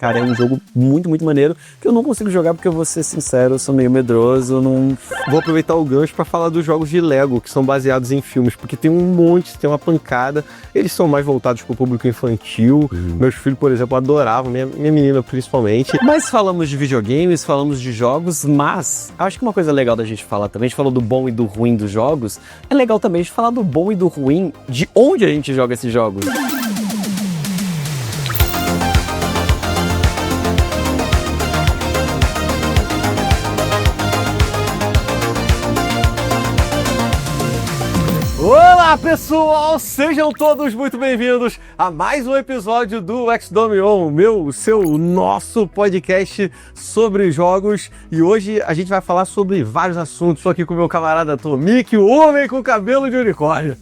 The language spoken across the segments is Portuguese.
Cara, é um jogo muito, muito maneiro, que eu não consigo jogar porque eu vou ser sincero, eu sou meio medroso, não... Vou aproveitar o gancho pra falar dos jogos de Lego, que são baseados em filmes, porque tem um monte, tem uma pancada, eles são mais voltados pro público infantil, meus filhos, por exemplo, adoravam, minha menina principalmente. Mas falamos de videogames, falamos de jogos, mas acho que uma coisa legal da gente falar também, a gente falou do bom e do ruim dos jogos, é legal também a gente falar do bom e do ruim de onde a gente joga esses jogos. Olá pessoal, sejam todos muito bem-vindos a mais um episódio do X-Domion, nosso podcast sobre jogos. E hoje a gente vai falar sobre vários assuntos. Estou aqui com o meu camarada Tomic, o homem com cabelo de unicórnio.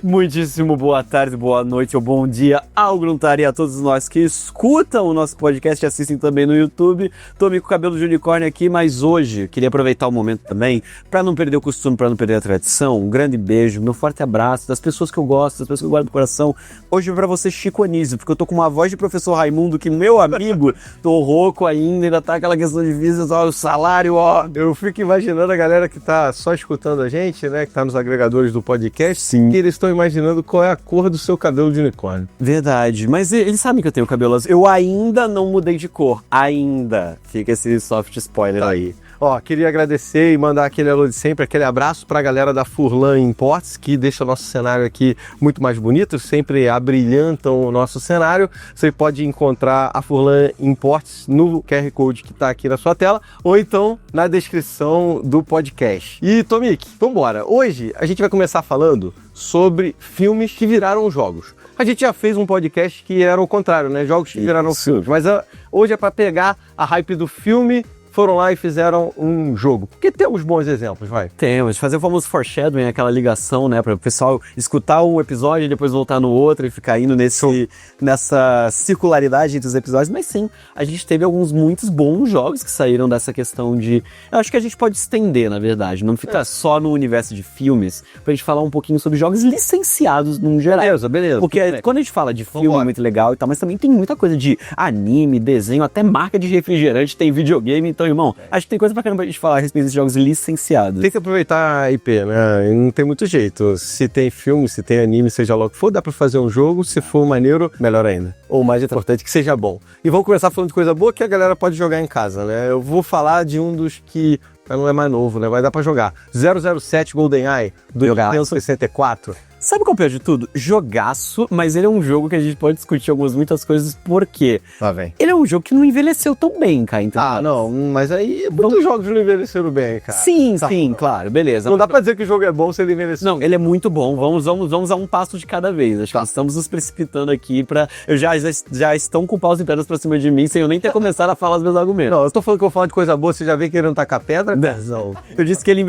Muitíssimo boa tarde, boa noite ou bom dia ao Gruntar e a todos nós que escutam o nosso podcast e assistem também no YouTube. Tomic com cabelo de unicórnio aqui, mas hoje queria aproveitar o momento também para não perder o costume, para não perder a tradição. Um grande beijo, meu forte abraço das pessoas que eu gosto, das pessoas que eu guardo no coração. Hoje é pra você, Chico Anísio, porque eu tô com uma voz de professor Raimundo, que meu amigo, tô rouco ainda tá aquela questão de visas, ó, o salário, ó. Eu fico imaginando a galera que tá só escutando a gente, né, que tá nos agregadores do podcast, sim, que eles estão imaginando qual é a cor do seu cabelo de unicórnio. Verdade, mas eles sabem que eu tenho cabelo azul. Eu ainda não mudei de cor, ainda. Fica esse soft spoiler aí. Ó, queria agradecer e mandar aquele alô de sempre, aquele abraço pra galera da Furlan Imports, que deixa o nosso cenário aqui muito mais bonito, sempre abrilhantam o nosso cenário. Você pode encontrar a Furlan Imports no QR Code que tá aqui na sua tela, ou então na descrição do podcast. E, Tomic, vambora. Hoje a gente vai começar falando sobre filmes que viraram jogos. A gente já fez um podcast que era o contrário, né? Jogos que viraram filmes. Mas hoje é pra pegar a hype do filme, foram lá e fizeram um jogo. Porque temos bons exemplos, vai. Temos. Fazer o famoso foreshadowing, aquela ligação, né? Para o pessoal escutar um episódio e depois voltar no outro e ficar indo nessa circularidade entre os episódios. Mas sim, a gente teve muitos bons jogos que saíram dessa questão de... Eu acho que a gente pode estender, na verdade. Não ficar só no universo de filmes, pra gente falar um pouquinho sobre jogos licenciados num geral. Beleza. Porque quando a gente fala de filme é muito legal e tal, mas também tem muita coisa de anime, desenho, até marca de refrigerante, tem videogame, então, irmão, acho que tem coisa pra caramba pra gente falar a respeito desses jogos licenciados. Tem que aproveitar a IP, né? Não tem muito jeito. Se tem filme, se tem anime, seja lá o que for, dá pra fazer um jogo. Se for maneiro, melhor ainda. Ou mais importante, que seja bom. E vamos começar falando de coisa boa que a galera pode jogar em casa, né? Eu vou falar de um dos que não é mais novo, né? Mas dá pra jogar. 007 GoldenEye, do Nintendo 64. Sabe qual é o pior de tudo? Jogaço, mas ele é um jogo que a gente pode discutir muitas coisas, porque ele é um jogo que não envelheceu tão bem, cara. Então, não, mas aí muitos jogos não envelheceram bem, cara. Sim, claro, beleza. Não dá pra dizer que o jogo é bom se ele envelheceu. Não, ele é muito bom, vamos a um passo de cada vez. Acho que nós estamos nos precipitando aqui pra... Já estão com paus e pedras pra cima de mim, sem eu nem ter começado a falar os meus argumentos. Não, eu tô falando que eu vou falar de coisa boa, você já vê querendo tacar pedra? Não. Eu disse que ele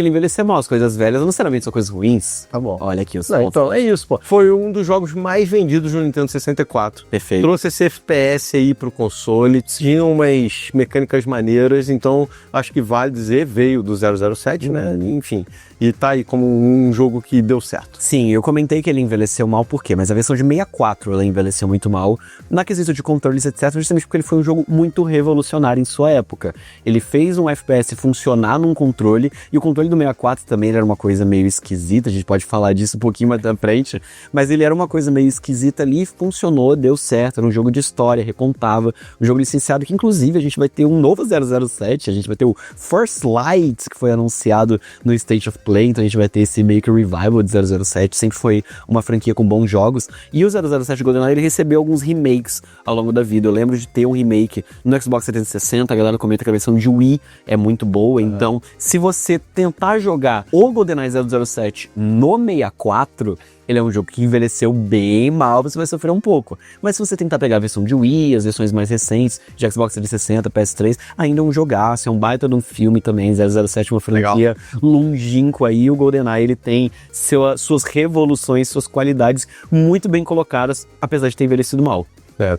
envelheceu mal, as coisas velhas não necessariamente são coisas ruins. Tá bom. Olha aqui os pontos. Então, é isso, pô. Foi um dos jogos mais vendidos no Nintendo 64. Perfeito. Trouxe esse FPS aí pro console, tinha umas mecânicas maneiras, então acho que vale dizer, veio do 007, né? Enfim. E tá aí como um jogo que deu certo. Sim, eu comentei que ele envelheceu mal, por quê? Mas a versão de 64 ela envelheceu muito mal, na quesito de controles, etc, justamente porque ele foi um jogo muito revolucionário em sua época. Ele fez um FPS funcionar num controle, e o controle do 64 também era uma coisa meio esquisita, a gente pode falar disso um pouquinho mais da frente, mas ele era uma coisa meio esquisita ali, funcionou, deu certo, era um jogo de história, recontava, um jogo licenciado que inclusive a gente vai ter um novo 007, a gente vai ter o First Light, que foi anunciado no State of Play, então a gente vai ter esse meio que revival de 007, sempre foi uma franquia com bons jogos, e o 007 GoldenEye ele recebeu alguns remakes ao longo da vida. Eu lembro de ter um remake no Xbox 360, a galera comenta que a versão de Wii é muito boa, então se você tentar jogar o GoldenEye 007 no 64, ele é um jogo que envelheceu bem mal, você vai sofrer um pouco. Mas se você tentar pegar a versão de Wii, as versões mais recentes, de Xbox 360, PS3, ainda é um jogaço, é um baita de um filme também, 007, uma franquia longínqua aí. O GoldenEye, ele tem suas revoluções, suas qualidades muito bem colocadas, apesar de ter envelhecido mal.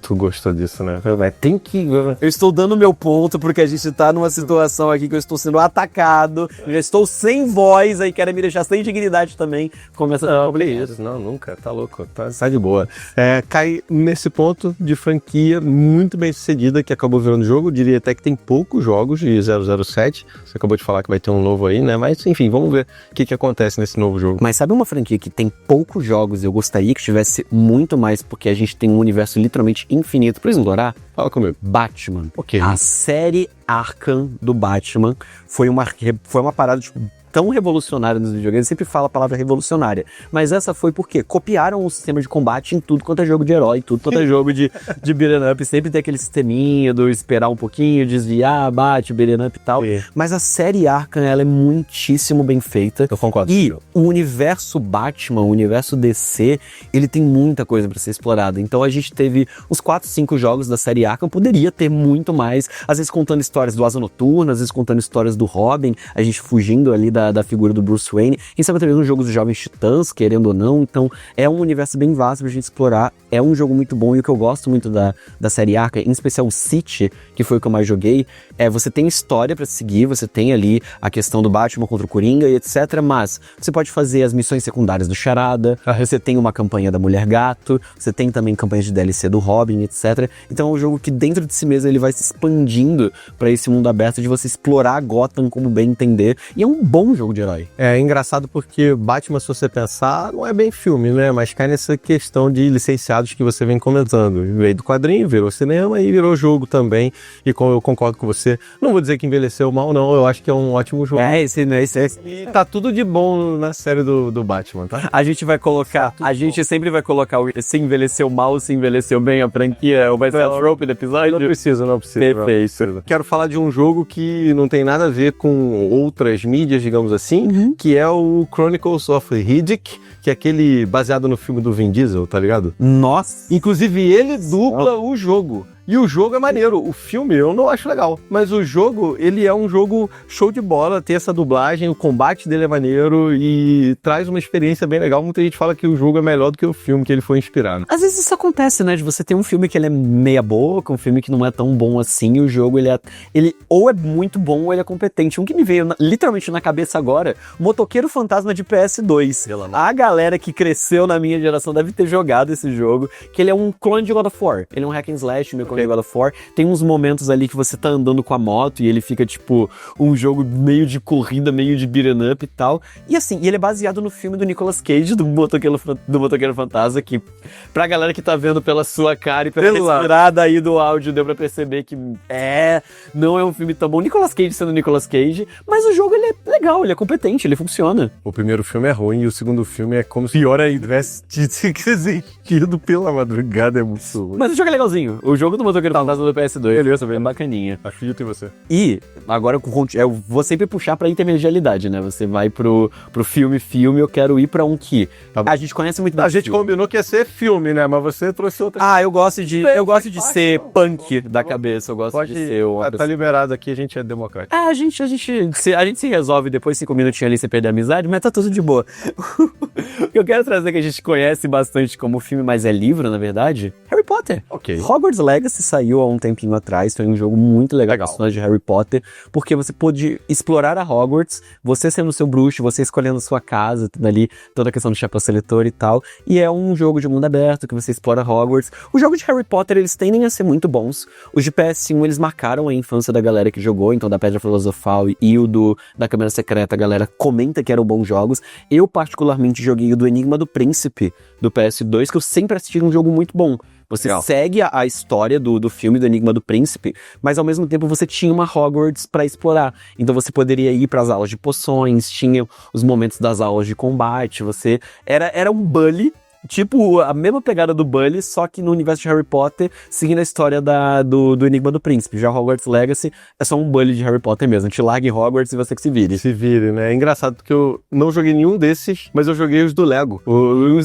Tu gostou disso, né? Tem que... Eu estou dando meu ponto porque a gente tá numa situação aqui que eu estou sendo atacado, eu já estou sem voz, aí querem me deixar sem dignidade também. Começa a isso. Não, nunca, tá louco, tá de boa. Cai nesse ponto de franquia muito bem sucedida que acabou virando jogo, eu diria até que tem poucos jogos de 007, você acabou de falar que vai ter um novo aí, né? Mas enfim, vamos ver o que acontece nesse novo jogo. Mas sabe uma franquia que tem poucos jogos e eu gostaria que tivesse muito mais porque a gente tem um universo literalmente infinito pra explorar? Fala comigo. Batman. Ok. A série Arkham do Batman foi uma parada, tipo, tão revolucionária nos videogames, sempre fala a palavra revolucionária, mas essa foi porque copiaram o sistema de combate em tudo quanto é jogo de herói, tudo quanto é jogo de beat'em up, sempre tem aquele sisteminha do esperar um pouquinho, desviar, bate, beat'em up e tal, mas a série Arkham, ela é muitíssimo bem feita. Eu concordo. E o universo Batman, o universo DC, ele tem muita coisa pra ser explorada, então a gente teve uns 4, 5 jogos da série Arkham, poderia ter muito mais, às vezes contando histórias do Asa Noturna, às vezes contando histórias do Robin, a gente fugindo ali da figura do Bruce Wayne, quem sabe também nos jogos dos Jovens Titãs, querendo ou não, então é um universo bem vasto pra gente explorar, é um jogo muito bom, e o que eu gosto muito da série Arkham, em especial o City, que foi o que eu mais joguei, você tem história pra seguir, você tem ali a questão do Batman contra o Coringa e etc, mas você pode fazer as missões secundárias do Charada, você tem uma campanha da Mulher Gato, você tem também campanhas de DLC do Robin, etc, então é um jogo que dentro de si mesmo ele vai se expandindo pra esse mundo aberto de você explorar Gotham como bem entender, e é um bom jogo de herói. É engraçado porque Batman, se você pensar, não é bem filme, né? Mas cai nessa questão de licenciados que você vem comentando. Veio do quadrinho, virou cinema e virou jogo também. E eu concordo com você. Não vou dizer que envelheceu mal, não. Eu acho que é um ótimo jogo. Esse. E tá tudo de bom na série do Batman, tá? A gente vai colocar, sempre vai colocar se envelheceu mal, se envelheceu bem a franquia, ou vai ser a trope do episódio. Não precisa. Perfeito. Quero falar de um jogo que não tem nada a ver com outras mídias, digamos assim, que é o Chronicles of Riddick, que é aquele baseado no filme do Vin Diesel, tá ligado? Nossa! Inclusive ele dubla o jogo. E o jogo é maneiro, o filme eu não acho legal, mas o jogo, ele é um jogo show de bola, tem essa dublagem, o combate dele é maneiro e traz uma experiência bem legal. Muita gente fala que o jogo é melhor do que o filme que ele foi inspirado. Às vezes isso acontece, né, de você ter um filme que ele é meia boca, um filme que não é tão bom assim, e o jogo ele ou é muito bom ou ele é competente. Um que me veio literalmente na cabeça agora, Motoqueiro Fantasma de PS2. A galera que cresceu na minha geração deve ter jogado esse jogo, que ele é um clone de God of War. Ele é um hack and slash, meio God of War. Tem uns momentos ali que você tá andando com a moto e ele fica tipo um jogo meio de corrida, meio de beat'em up e tal. E assim, ele é baseado no filme do Nicolas Cage, do Motoqueiro Fantasma, que pra galera que tá vendo pela sua cara e pela respirada aí do áudio, deu pra perceber que não é um filme tão bom. Nicolas Cage sendo Nicolas Cage, mas o jogo ele é legal, ele é competente, ele funciona. O primeiro filme é ruim e o segundo filme é como se pior ainda tivesse existido pela madrugada, é muito ruim. Mas o jogo é legalzinho. O jogo do Motoqueiro Fantasma do PS2. Beleza, é bacaninha. Acredito em você. E agora eu vou sempre puxar pra intermedialidade, né? Você vai pro filme, eu quero ir pra um que a gente conhece muito bem. A gente combinou que ia ser filme, né? Mas você trouxe outra. Eu gosto de ser punk da cabeça. Eu gosto de ser uma tá liberado aqui, a gente é democrático. A gente se resolve depois 5 minutinhos ali, você perder a amizade, mas tá tudo de boa. O que eu quero trazer que a gente conhece bastante como filme, mas é livro, na verdade, Harry Potter. Ok. Hogwarts Legacy saiu há um tempinho atrás, foi um jogo muito legal de Harry Potter, porque você pôde explorar a Hogwarts, você sendo o seu bruxo, você escolhendo a sua casa, tudo ali, toda a questão do chapéu seletor e tal, e é um jogo de mundo aberto, que você explora Hogwarts. Os jogos de Harry Potter, eles tendem a ser muito bons. Os de PS1, eles marcaram a infância da galera que jogou, então da Pedra Filosofal e o da Câmara Secreta, a galera comenta que eram bons jogos. Eu, particularmente, joguei o do Enigma do Príncipe, do PS2, que eu sempre assisti um jogo muito bom. Você segue a história do filme do Enigma do Príncipe, mas ao mesmo tempo você tinha uma Hogwarts pra explorar. Então você poderia ir pras aulas de poções, tinha os momentos das aulas de combate, você... Era um bully, tipo a mesma pegada do Bully, só que no universo de Harry Potter, seguindo a história do Enigma do Príncipe. Já Hogwarts Legacy é só um Bully de Harry Potter mesmo. Te larga em Hogwarts e você que se vire. Se vire, né? É engraçado porque eu não joguei nenhum desses, mas eu joguei os do Lego.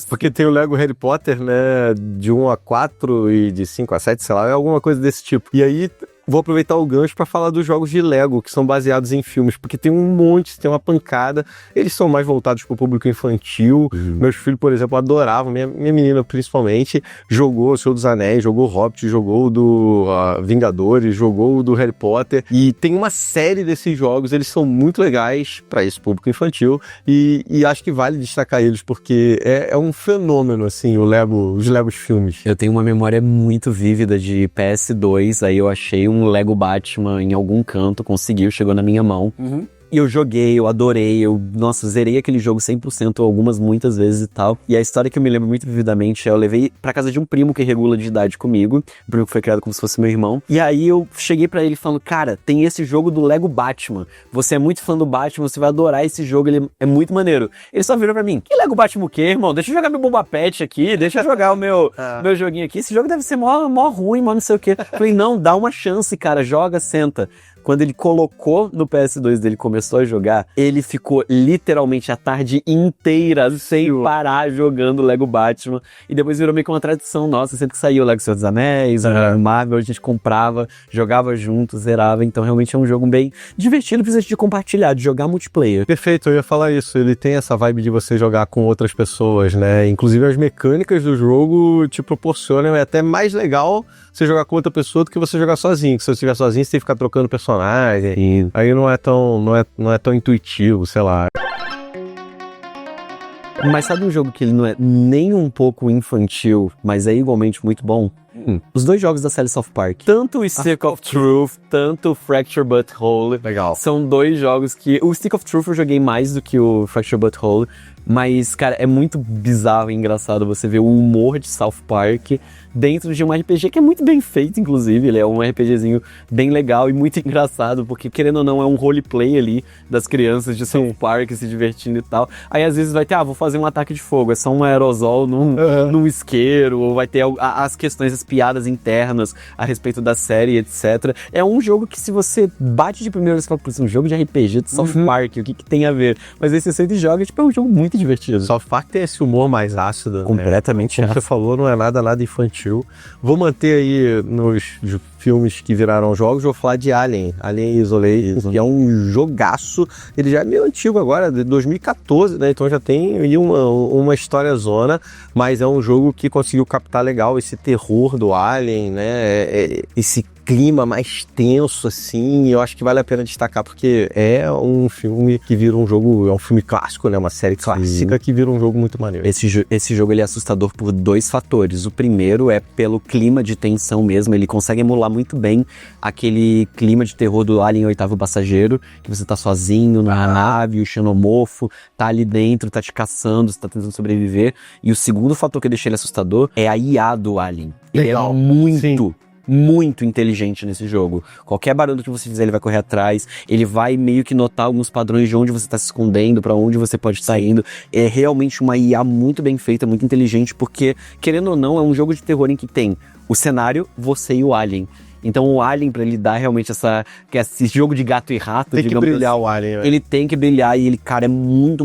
Porque tem o Lego Harry Potter, né? De 1 a 4 e de 5 a 7, sei lá, é alguma coisa desse tipo. E aí... vou aproveitar o gancho para falar dos jogos de Lego, que são baseados em filmes, porque tem um monte, tem uma pancada, eles são mais voltados para o público infantil. Meus filhos, por exemplo, adoravam, minha menina principalmente, jogou O Senhor dos Anéis, jogou Hobbit, jogou o do Vingadores, jogou o do Harry Potter, e tem uma série desses jogos, eles são muito legais para esse público infantil, e acho que vale destacar eles, porque é um fenômeno, assim, os Legos filmes. Eu tenho uma memória muito vívida de PS2, aí eu achei um Lego Batman em algum canto, conseguiu, chegou na minha mão. E eu joguei, eu adorei, nossa, zerei aquele jogo 100% muitas vezes e tal. E a história que eu me lembro muito vividamente é, eu levei pra casa de um primo que regula de idade comigo, um primo que foi criado como se fosse meu irmão. E aí eu cheguei pra ele falando, cara, tem esse jogo do Lego Batman. Você é muito fã do Batman, você vai adorar esse jogo, ele é muito maneiro. Ele só virou pra mim, que Lego Batman o quê, irmão? Deixa eu jogar meu Boba Pet aqui, deixa eu jogar o meu joguinho aqui. Esse jogo deve ser mó ruim, mó não sei o quê. Falei, não, dá uma chance, cara, joga, senta. Quando ele colocou no PS2 dele, começou a jogar, ele ficou literalmente a tarde inteira sem parar jogando Lego Batman. E depois virou meio que uma tradição nossa, sempre que saía o Lego Senhor dos Anéis, o Marvel, a gente comprava, jogava junto, zerava. Então realmente é um jogo bem divertido, precisa de compartilhar, de jogar multiplayer. Perfeito, eu ia falar isso. Ele tem essa vibe de você jogar com outras pessoas, né? Inclusive as mecânicas do jogo te proporcionam, é até mais legal você jogar com outra pessoa do que você jogar sozinho. Que se você estiver sozinho, você tem que ficar trocando personagem. Sim. Aí não é tão intuitivo, sei lá. Mas sabe um jogo que ele não é nem um pouco infantil, mas é igualmente muito bom? Os dois jogos da série South Park. Tanto o Stick of Truth, tanto o Fracture Butthole. Legal. São dois jogos que... O Stick of Truth eu joguei mais do que o Fracture Butthole. Mas, cara, é muito bizarro e engraçado você ver o humor de South Park dentro de um RPG que é muito bem feito, inclusive. Ele é um RPGzinho bem legal e muito engraçado, porque, querendo ou não, é um roleplay ali das crianças de South Park se divertindo e tal. Aí, às vezes, vai ter, vou fazer um ataque de fogo, é só um aerosol num isqueiro, ou vai ter as questões, as piadas internas a respeito da série, etc. É um jogo que, se você bate de primeira, você fala, por isso, um jogo de RPG de South Park, o que tem a ver? Mas aí você senta e joga, tipo, é um jogo muito divertido. South Park tem esse humor mais ácido, completamente, né? Como você falou, não é nada infantil. Vou manter aí nos filmes que viraram jogos, vou falar de Alien Isolation, que é um jogaço. Ele já é meio antigo agora, de 2014, né? Então já tem aí uma história zona, mas é um jogo que conseguiu captar legal esse terror do Alien, né? Esse clima mais tenso, assim, eu acho que vale a pena destacar, porque é um filme que vira um jogo, é um filme clássico, né, uma série clássica que vira um jogo muito maneiro. Esse jogo, ele é assustador por dois fatores. O primeiro é pelo clima de tensão mesmo, ele consegue emular muito bem aquele clima de terror do Alien Oitavo Passageiro, que você tá sozinho na nave, o xenomorfo tá ali dentro, tá te caçando, você tá tentando sobreviver. E o segundo fator que deixa ele assustador é a IA do Alien. Legal. Ele é muito inteligente nesse jogo. Qualquer barulho que você fizer, ele vai correr atrás, ele vai meio que notar alguns padrões de onde você está se escondendo, para onde você pode estar indo. É realmente uma IA muito bem feita, muito inteligente, porque, querendo ou não, é um jogo de terror em que tem o cenário, você e o Alien. Então o Alien, pra ele dar realmente esse jogo de gato e rato, tem que brilhar assim, o Alien, né? Ele tem que brilhar e ele, cara, é muito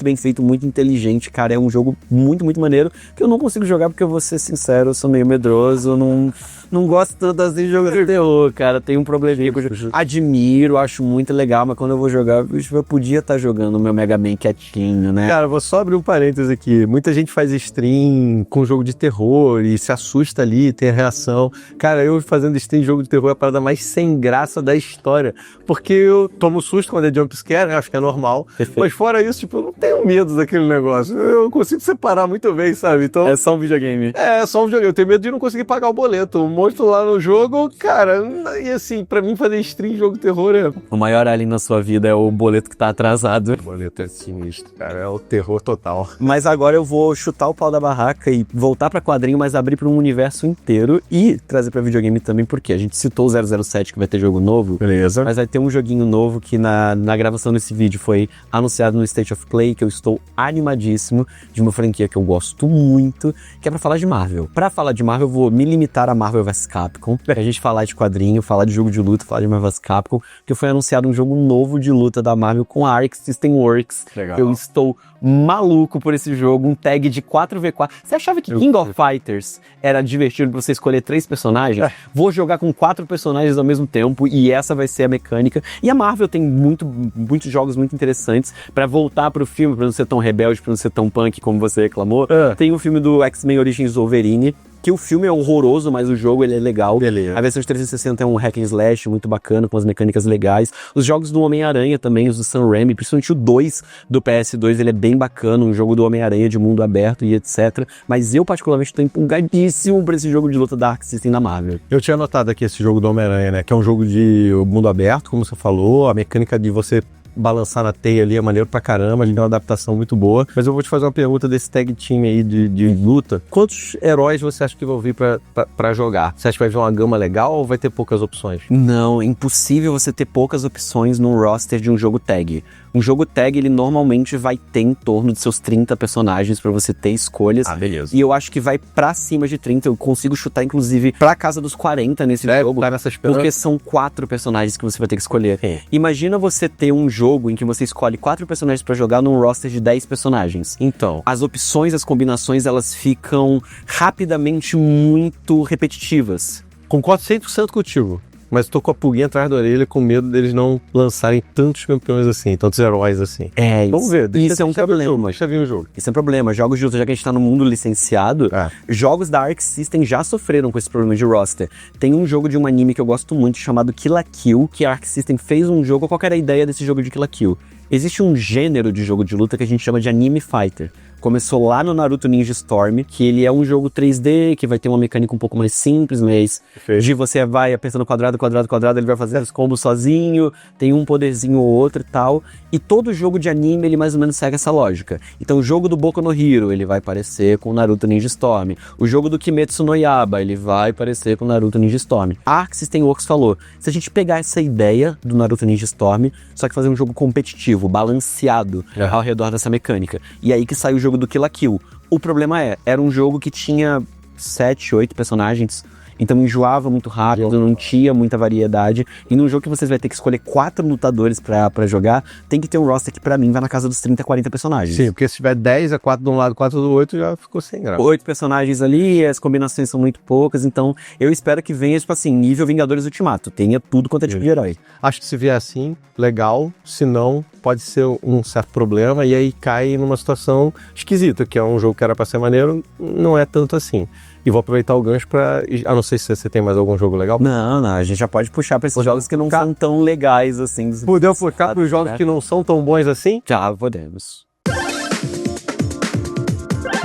bem feito, muito inteligente, cara, é um jogo muito maneiro, que eu não consigo jogar porque, eu vou ser sincero, eu sou meio medroso, não gosto tanto assim de jogo de terror, cara, tem um probleminha que eu admiro, acho muito legal, mas quando eu vou jogar, eu podia estar jogando o meu Mega Man quietinho, né? Cara, vou só abrir um parênteses aqui, muita gente faz stream com jogo de terror e se assusta ali, tem a reação. Cara, eu fazendo stream jogo de terror é a parada mais sem graça da história, porque eu tomo susto quando é jumpscare, né? Acho que é normal. Perfeito. Mas fora isso, tipo, eu não tenho medo daquele negócio, eu consigo separar muito bem, sabe? Então, é só um videogame. É só um videogame, eu tenho medo de não conseguir pagar o boleto, o monstro lá no jogo, cara, e assim, pra mim fazer stream jogo de terror é... O maior alien na sua vida é o boleto que tá atrasado. O boleto é sinistro, cara, é o terror total. Mas agora eu vou chutar o pau da barraca e voltar pra quadrinho, mas abrir pra um universo inteiro e trazer pra videogame também, porque a gente citou o 007 que vai ter jogo novo. Beleza. Mas vai ter um joguinho novo que na gravação desse vídeo foi anunciado no State of Play, que eu estou animadíssimo, de uma franquia que eu gosto muito, que é pra falar de Marvel. Pra falar de Marvel, eu vou me limitar a Marvel vs Capcom. A gente falar de quadrinho, falar de jogo de luta, falar de Marvel vs Capcom, porque foi anunciado um jogo novo de luta da Marvel com a Arc System Works. Legal. Eu estou maluco por esse jogo, um tag de 4v4. Você achava que King of Fighters era divertido pra você escolher 3 personagens? Vou jogar com 4 personagens ao mesmo tempo e essa vai ser a mecânica. E a Marvel tem muitos jogos muito interessantes pra voltar pro filme, pra não ser tão rebelde, pra não ser tão punk como você reclamou. Tem o filme do X-Men Origins Wolverine, que o filme é horroroso, mas o jogo ele é legal. Beleza. A versão de 360 é um hack and slash muito bacana, com as mecânicas legais. Os jogos do Homem-Aranha também, os do Sam Raimi, principalmente o 2 do PS2, ele é bem bacana, um jogo do Homem-Aranha de mundo aberto e etc. Mas eu particularmente estou empolgadíssimo pra esse jogo de luta da Arc System da Marvel. Eu tinha notado aqui esse jogo do Homem-Aranha, né? Que é um jogo de mundo aberto, como você falou, a mecânica de você balançar na teia ali é maneiro pra caramba, ele tem uma adaptação muito boa. Mas eu vou te fazer uma pergunta desse tag team aí de luta. Quantos heróis você acha que vai vir pra jogar? Você acha que vai vir uma gama legal ou vai ter poucas opções? Não, é impossível você ter poucas opções num roster de um jogo tag. Um jogo tag, ele normalmente vai ter em torno de seus 30 personagens pra você ter escolhas. Beleza. E eu acho que vai pra cima de 30. Eu consigo chutar, inclusive, pra casa dos 40 nesse jogo. Tá nessa esperança. Porque são 4 personagens que você vai ter que escolher. Imagina você ter um jogo em que você escolhe 4 personagens pra jogar num roster de 10 personagens. Então, As opções, as combinações, elas ficam rapidamente muito repetitivas. concordo 100% contigo. Mas tô com a pulguinha atrás da orelha com medo deles não lançarem tantos campeões assim, tantos heróis assim. Vamos ver. Isso é um problema. Deixa eu ver o jogo. Isso é um problema. Jogos de luta, já que a gente tá no mundo licenciado, jogos da Arc System já sofreram com esse problema de roster. Tem um jogo de um anime que eu gosto muito chamado Kill la Kill, que a Arc System fez um jogo. Qual que era a ideia desse jogo de Kill la Kill? Existe um gênero de jogo de luta que a gente chama de anime fighter. Começou lá no Naruto Ninja Storm, que ele é um jogo 3D, que vai ter uma mecânica um pouco mais simples, mas de você vai apertando quadrado, ele vai fazer os combos sozinho, tem um poderzinho ou outro e tal. E todo jogo de anime, ele mais ou menos segue essa lógica. Então o jogo do Boku no Hero, ele vai parecer com o Naruto Ninja Storm. O jogo do Kimetsu no Yaiba, ele vai parecer com o Naruto Ninja Storm. A Arc System Works falou, se a gente pegar essa ideia do Naruto Ninja Storm, só que fazer um jogo competitivo, balanceado ao redor dessa mecânica. E aí que sai o jogo do Kill la Kill. O problema era um jogo que tinha 7, 8 personagens, então enjoava muito rápido, não tinha muita variedade. E num jogo que vocês vai ter que escolher 4 lutadores pra jogar, tem que ter um roster que pra mim vai na casa dos 30, 40 personagens. Sim, porque se tiver 10, é 4 de um lado, 4 do outro, já ficou sem graça. 8 personagens ali, as combinações são muito poucas, então eu espero que venha, tipo assim, nível Vingadores Ultimato, tenha tudo quanto é tipo de herói. Acho que se vier assim, legal, se não, pode ser um certo problema e aí cai numa situação esquisita, que é um jogo que era pra ser maneiro, não é tanto assim. E vou aproveitar o gancho pra... A não sei se você tem mais algum jogo legal. Não, a gente já pode puxar pra esses jogos que não são tão legais assim. Podemos puxar pros jogos que não são tão bons assim? Já podemos.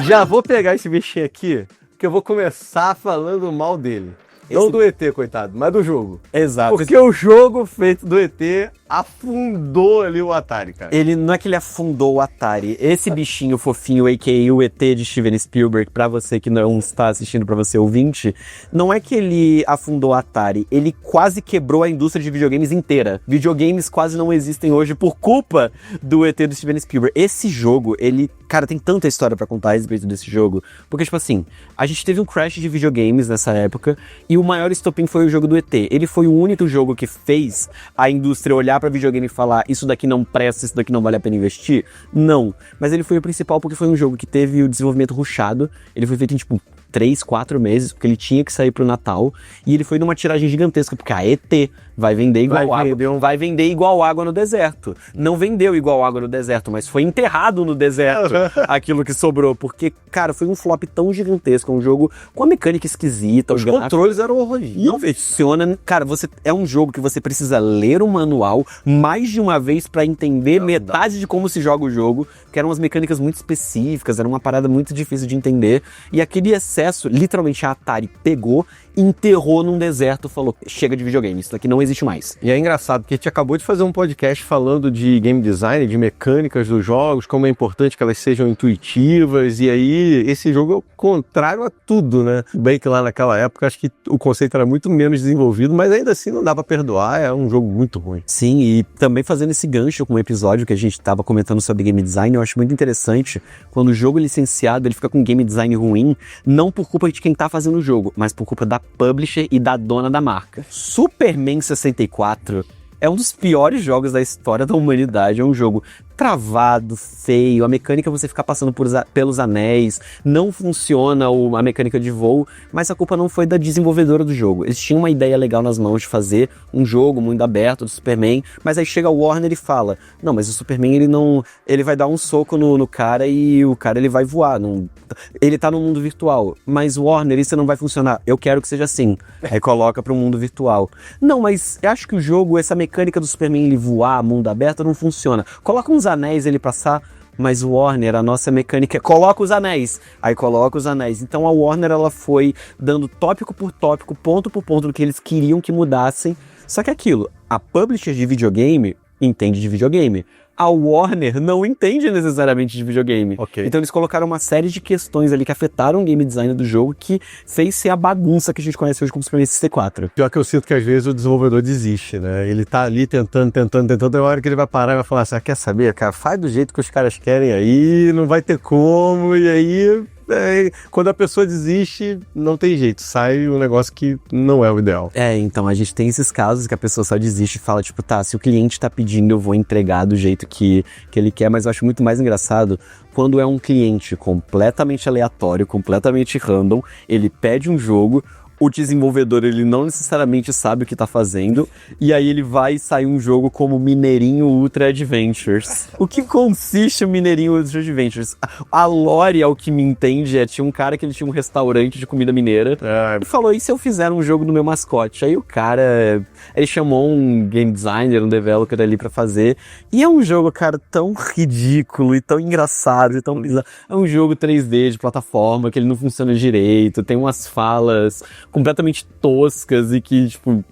Já vou pegar esse bichinho aqui, que eu vou começar falando mal dele. Não do ET, coitado, mas do jogo. Exato. Porque o jogo feito do ET afundou ali o Atari, cara. Ele não é que ele afundou o Atari. Esse bichinho fofinho, a.k.a. o ET de Steven Spielberg, pra você que não está assistindo, pra você ouvinte, não é que ele afundou o Atari, ele quase quebrou a indústria de videogames inteira. Videogames quase não existem hoje por culpa do ET do Steven Spielberg. Esse jogo, ele... Cara, tem tanta história pra contar a respeito desse jogo. Porque, tipo assim, a gente teve um crash de videogames nessa época e o maior estopim foi o jogo do ET. Ele foi o único jogo que fez a indústria olhar pra videogame e falar isso daqui não presta, isso daqui não vale a pena investir? Não. Mas ele foi o principal porque foi um jogo que teve o desenvolvimento rushado. Ele foi feito em, tipo, 3, 4 meses, porque ele tinha que sair pro Natal. E ele foi numa tiragem gigantesca, porque a ET vai vender igual água. Vai vender igual água no deserto. Não vendeu igual água no deserto, mas foi enterrado no deserto aquilo que sobrou. Porque, cara, foi um flop tão gigantesco, um jogo com uma mecânica esquisita. Os controles eram horríveis. Não funciona. Cara, é um jogo que você precisa ler o manual mais de uma vez pra entender metade de como se joga o jogo, que eram umas mecânicas muito específicas, era uma parada muito difícil de entender. E aquele excesso, literalmente a Atari pegou, enterrou num deserto, falou, chega de videogame, isso daqui não existe mais. E é engraçado, porque a gente acabou de fazer um podcast falando de game design, de mecânicas dos jogos, como é importante que elas sejam intuitivas, e aí esse jogo é o contrário a tudo, né? Bem que lá naquela época, acho que o conceito era muito menos desenvolvido, mas ainda assim não dá pra perdoar, é um jogo muito ruim. Sim, e também fazendo esse gancho com um episódio que a gente tava comentando sobre game design, eu acho muito interessante quando o jogo licenciado, ele fica com game design ruim, não por culpa de quem tá fazendo o jogo, mas por culpa da publisher e da dona da marca. Superman 64 é um dos piores jogos da história da humanidade. É um jogo travado, feio, a mecânica você ficar passando pelos anéis, não funciona a mecânica de voo, mas a culpa não foi da desenvolvedora do jogo. Eles tinham uma ideia legal nas mãos de fazer um jogo mundo aberto do Superman, mas aí chega o Warner e fala, não, mas o Superman ele vai dar um soco no cara e o cara ele vai voar, ele tá no mundo virtual, mas Warner, isso não vai funcionar, eu quero que seja assim. Aí coloca pro mundo virtual. Não, mas eu acho que o jogo, essa mecânica do Superman ele voar, mundo aberto, não funciona. Coloca uns anéis ele passar, mas o Warner, a nossa mecânica, coloca os anéis. Aí coloca os anéis. Então a Warner, ela foi dando tópico por tópico, ponto por ponto do que eles queriam que mudassem. Só que aquilo, a publisher de videogame entende de videogame. A Warner não entende necessariamente de videogame. Okay. Então eles colocaram uma série de questões ali que afetaram o game design do jogo, que fez ser a bagunça que a gente conhece hoje como Super Mario 64. Pior que eu sinto que às vezes o desenvolvedor desiste, né? Ele tá ali tentando, tem hora que ele vai parar e vai falar assim, quer saber, cara, faz do jeito que os caras querem aí, não vai ter como, e aí... quando a pessoa desiste, não tem jeito, sai um negócio que não é o ideal. Então a gente tem esses casos que a pessoa só desiste e fala, tipo, tá, se o cliente tá pedindo, eu vou entregar do jeito que ele quer, mas eu acho muito mais engraçado quando é um cliente completamente aleatório, completamente random, ele pede um jogo, o desenvolvedor ele não necessariamente sabe o que tá fazendo, e aí ele vai sair um jogo como Mineirinho Ultra Adventures. O que consiste o Mineirinho Ultra Adventures? A lore, ao que me entende, tinha um cara que ele tinha um restaurante de comida mineira, e falou, e se eu fizer um jogo do meu mascote? Aí o cara, ele chamou um game designer, um developer ali pra fazer, e é um jogo, cara, tão ridículo, e tão engraçado, e tão bizarro. É um jogo 3D de plataforma, que ele não funciona direito, tem umas falas completamente toscas e que, tipo...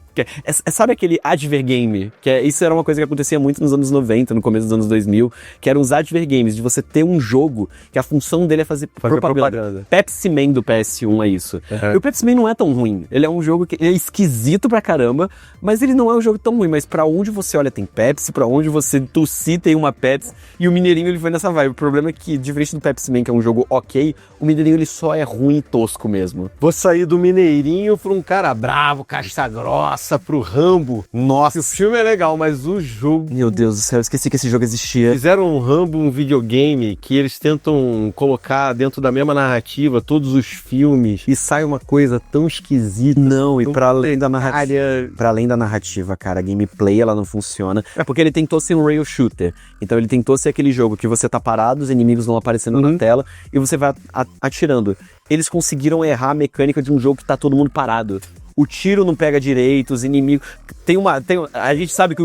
sabe aquele advergame? Isso era uma coisa que acontecia muito nos anos 90, no começo dos anos 2000, que eram os advergames, de você ter um jogo que a função dele é fazer propaganda. Pepsi Man do PS1 é isso. E o Pepsi Man não é tão ruim. Ele é um jogo que é esquisito pra caramba, mas ele não é um jogo tão ruim. Mas pra onde você olha tem Pepsi, pra onde você tossir tem uma Pepsi, e o Mineirinho ele foi nessa vibe. O problema é que, diferente do Pepsi Man, que é um jogo ok, o Mineirinho ele só é ruim e tosco mesmo. Vou sair do Mineirinho pra um cara bravo, casca grossa, pro Rambo. Nossa, o filme é legal, mas o jogo... Meu Deus do céu, eu esqueci que esse jogo existia. Fizeram um Rambo, um videogame, que eles tentam colocar dentro da mesma narrativa todos os filmes, e sai uma coisa tão esquisita. Não, e pra além da narrativa... Pra além da narrativa, cara, a gameplay, ela não funciona. Porque ele tentou ser um rail shooter. Então ele tentou ser aquele jogo que você tá parado, os inimigos vão aparecendo na tela, e você vai atirando. Eles conseguiram errar a mecânica de um jogo que tá todo mundo parado. O tiro não pega direito, os inimigos... a gente sabe que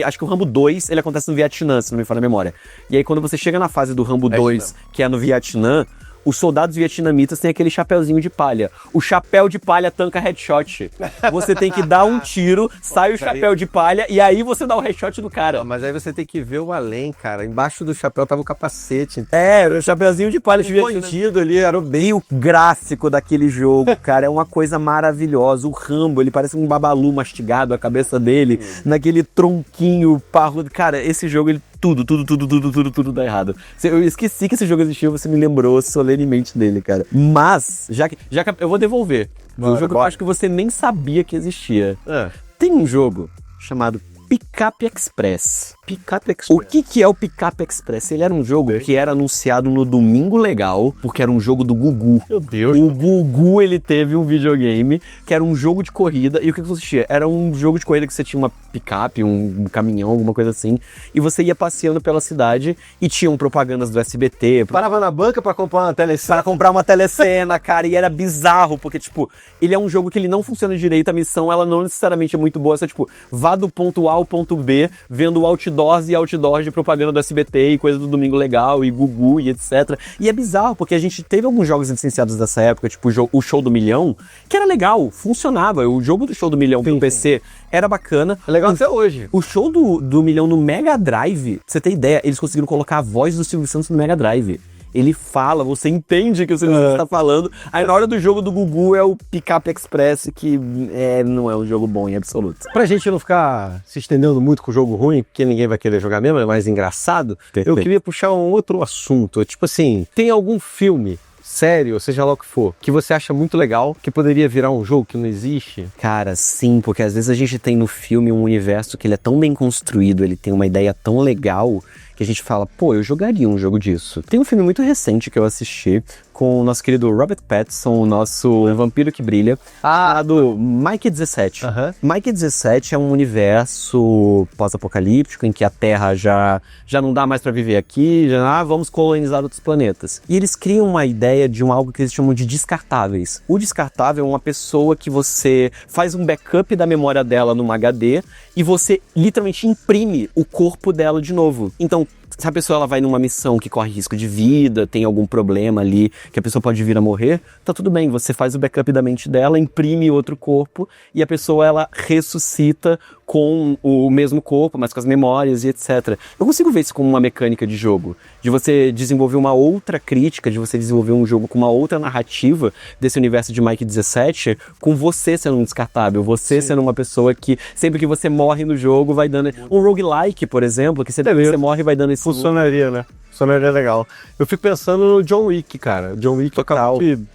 acho que o Rambo 2, ele acontece no Vietnã, se não me falha a memória. E aí quando você chega na fase do Rambo 2, que é no Vietnã, os soldados vietnamitas têm aquele chapéuzinho de palha. O chapéu de palha tanca headshot. Você tem que dar um tiro, sai o chapéu de palha e aí você dá o headshot no cara. Mas aí você tem que ver o além, cara. Embaixo do chapéu tava o capacete. O chapéuzinho de palha tinha sentido ali, era bem o gráfico daquele jogo, cara. É uma coisa maravilhosa. O Rambo, ele parece um babalu mastigado, a cabeça dele, naquele tronquinho parrudo. Cara, esse jogo, ele tudo dá errado. Eu esqueci que esse jogo existia, você me lembrou solenemente dele, cara. Mas, já que eu vou devolver. Um jogo que eu acho que você nem sabia que existia. Tem um jogo chamado Pickup Express. Pickup Express. O que é o Pickup Express? Ele era um jogo que era anunciado no Domingo Legal, porque era um jogo do Gugu. Meu Deus. O Gugu, ele teve um videogame que era um jogo de corrida. E o que consistia? Era um jogo de corrida que você tinha uma picape, um caminhão, alguma coisa assim. E você ia passeando pela cidade e tinham propagandas do SBT. Parava na banca pra comprar uma telecena. Para comprar uma telecena, cara. E era bizarro, porque, tipo, ele é um jogo que ele não funciona direito. A missão, ela não necessariamente é muito boa. Você, tipo, vá do ponto A ao ponto B, vendo outdoors e outdoors de propaganda do SBT e coisa do Domingo Legal e Gugu e etc. E é bizarro, porque a gente teve alguns jogos licenciados dessa época, tipo o Show do Milhão, que era legal, funcionava. O jogo do Show do Milhão pro PC era bacana. É legal até hoje. O Show do Milhão no Mega Drive, pra você ter ideia, eles conseguiram colocar a voz do Silvio Santos no Mega Drive. Ele fala, você entende que o Silvio Santos está falando. Aí na hora do jogo do Gugu é o Pickup Express, que não é um jogo bom em absoluto. Pra gente não ficar se estendendo muito com o jogo ruim, porque ninguém vai querer jogar mesmo, é mais engraçado, eu queria puxar um outro assunto. Tipo assim, tem algum filme série, ou seja lá o que for, que você acha muito legal, que poderia virar um jogo que não existe? Cara, sim, porque às vezes a gente tem no filme um universo que ele é tão bem construído, ele tem uma ideia tão legal, que a gente fala, pô, eu jogaria um jogo disso. Tem um filme muito recente que eu assisti com o nosso querido Robert Pattinson, o nosso Vampiro que Brilha, do Mike 17. Mike 17 é um universo pós-apocalíptico em que a Terra já não dá mais pra viver aqui, vamos colonizar outros planetas. E eles criam uma ideia de algo que eles chamam de descartáveis. O descartável é uma pessoa que você faz um backup da memória dela numa HD e você literalmente imprime o corpo dela de novo. Então, se a pessoa ela vai numa missão que corre risco de vida, tem algum problema ali, que a pessoa pode vir a morrer, tá tudo bem, você faz o backup da mente dela, imprime outro corpo e a pessoa ela ressuscita com o mesmo corpo, mas com as memórias e etc. Eu consigo ver isso como uma mecânica de jogo, de você desenvolver uma outra crítica, de você desenvolver um jogo com uma outra narrativa desse universo de Mike 17, com você sendo um descartável, você sendo uma pessoa que sempre que você morre no jogo vai dando... Um roguelike, por exemplo, que sempre que você morre vai dando esse... Funcionaria, né? Funcionaria legal. Eu fico pensando no John Wick, cara. John Wick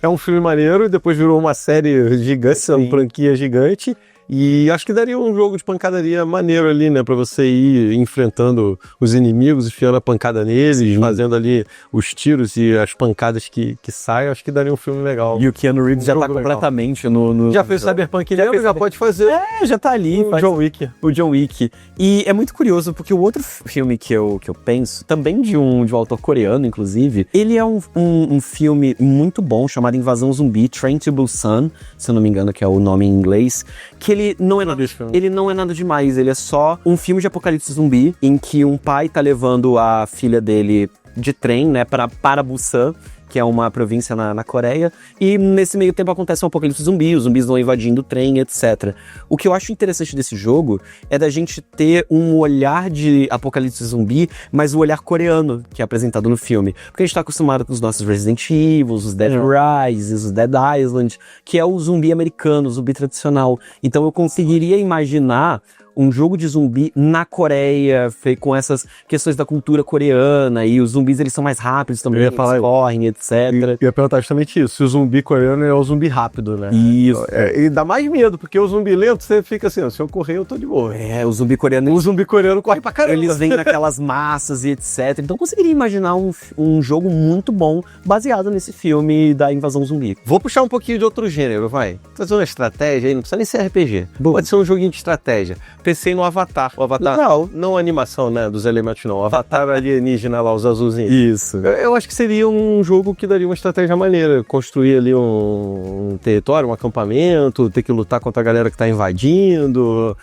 é um filme maneiro e depois virou uma série gigante, uma franquia gigante. E acho que daria um jogo de pancadaria maneiro ali, né? Pra você ir enfrentando os inimigos, enfiando a pancada neles, fazendo ali os tiros e as pancadas que saem. Acho que daria um filme legal. E o Keanu Reeves já tá completamente no... Já fez Cyberpunk, já pode fazer. Já tá ali. O John Wick. O John Wick. E é muito curioso, porque o outro filme que eu penso, também de um autor coreano, inclusive, ele é um filme muito bom, chamado Invasão Zumbi, Train to Busan, se eu não me engano, que é o nome em inglês, que ele não é nada demais, ele é só um filme de apocalipse zumbi, em que um pai tá levando a filha dele de trem, né, para Busan, que é uma província na Coreia, e nesse meio tempo acontece um apocalipse zumbi, os zumbis vão invadindo o trem, etc. O que eu acho interessante desse jogo é da gente ter um olhar de apocalipse zumbi, mas o olhar coreano, que é apresentado no filme. Porque a gente tá acostumado com os nossos Resident Evil, os Dead Rise, os Dead Island, que é o zumbi americano, o zumbi tradicional. Então eu conseguiria imaginar um jogo de zumbi na Coreia, com essas questões da cultura coreana, e os zumbis eles são mais rápidos também, eles correm, etc. Eu ia perguntar justamente isso, se o zumbi coreano é o zumbi rápido, né? Isso. E dá mais medo, porque o zumbi lento, você fica assim, se eu correr eu tô de boa. O zumbi coreano... O zumbi coreano corre pra caramba. Eles vêm naquelas massas e etc. Então eu conseguiria imaginar um jogo muito bom, baseado nesse filme da invasão zumbi. Vou puxar um pouquinho de outro gênero, vai. Fazer uma estratégia aí, não precisa nem ser RPG. Pode ser um joguinho de estratégia. Pensei no Avatar. O Avatar, não a animação, né, dos elementos não. O Avatar alienígena lá, os azulzinhos. Isso. Eu acho que seria um jogo que daria uma estratégia maneira. Construir ali um território, um acampamento, ter que lutar contra a galera que tá invadindo.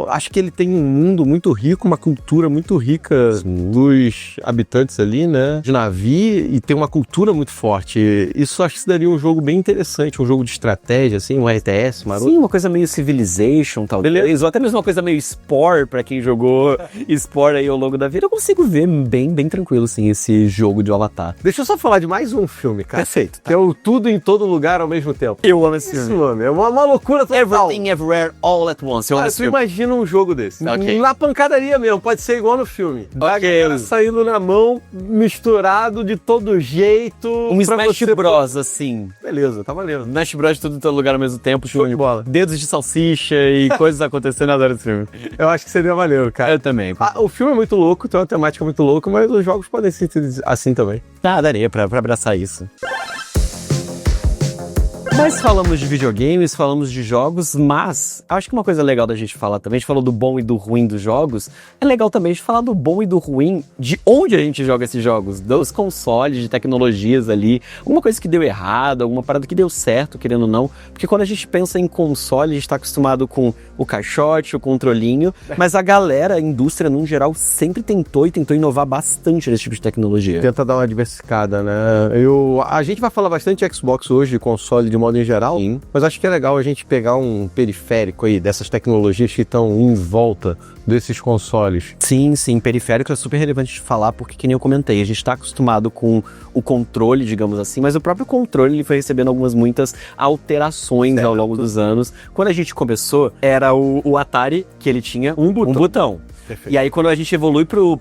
Acho que ele tem um mundo muito rico, uma cultura muito rica dos habitantes ali, né, de Na'vi, e tem uma cultura muito forte. Isso acho que daria um jogo bem interessante, um jogo de estratégia, assim, um RTS maroto. Sim, uma coisa meio Civilization, talvez. Beleza. Ou até mesmo uma coisa meio Spore, pra quem jogou Spore aí ao longo da vida. Eu consigo ver bem tranquilo, sim, esse jogo de Avatar. Deixa eu só falar de mais um filme, cara. Perfeito. Que é o Tudo em Todo Lugar ao mesmo tempo. Eu amo esse Isso, filme. mano, é uma loucura total. Everything Everywhere All at Once. Eu amo esse filme. Imagina um jogo desse. Ok. Na pancadaria mesmo, pode ser igual no filme. Saindo na mão, misturado de todo jeito. Um Smash Bros, assim. Beleza, tá valendo. Smash Bros tudo em todo lugar ao mesmo tempo. Show de bola. Dedos de salsicha e coisas acontecendo. Eu adoro esse filme. Eu acho que seria maneiro, cara. Eu também. O filme é muito louco, tem uma temática muito louca, mas os jogos podem ser assim também. Daria pra abraçar isso. Mas falamos de videogames, falamos de jogos, mas acho que uma coisa legal da gente falar também, a gente falou do bom e do ruim dos jogos, é legal também a gente falar do bom e do ruim de onde a gente joga esses jogos, dos consoles, de tecnologias ali, alguma coisa que deu errado, alguma parada que deu certo, querendo ou não, porque quando a gente pensa em console, a gente tá acostumado com o caixote, o controlinho, mas a galera, a indústria num geral, sempre tentou inovar bastante nesse tipo de tecnologia. Tenta dar uma diversificada, né? A gente vai falar bastante de Xbox hoje, de console de modo em geral, Sim. Mas acho que é legal a gente pegar um periférico aí dessas tecnologias que estão em volta desses consoles. Sim, periférico é super relevante de falar, porque que nem eu comentei, a gente tá acostumado com o controle, digamos assim, mas o próprio controle ele foi recebendo muitas alterações ao longo dos anos. Quando a gente começou, era o Atari, que ele tinha um botão. Perfeito. E aí quando a gente evolui pro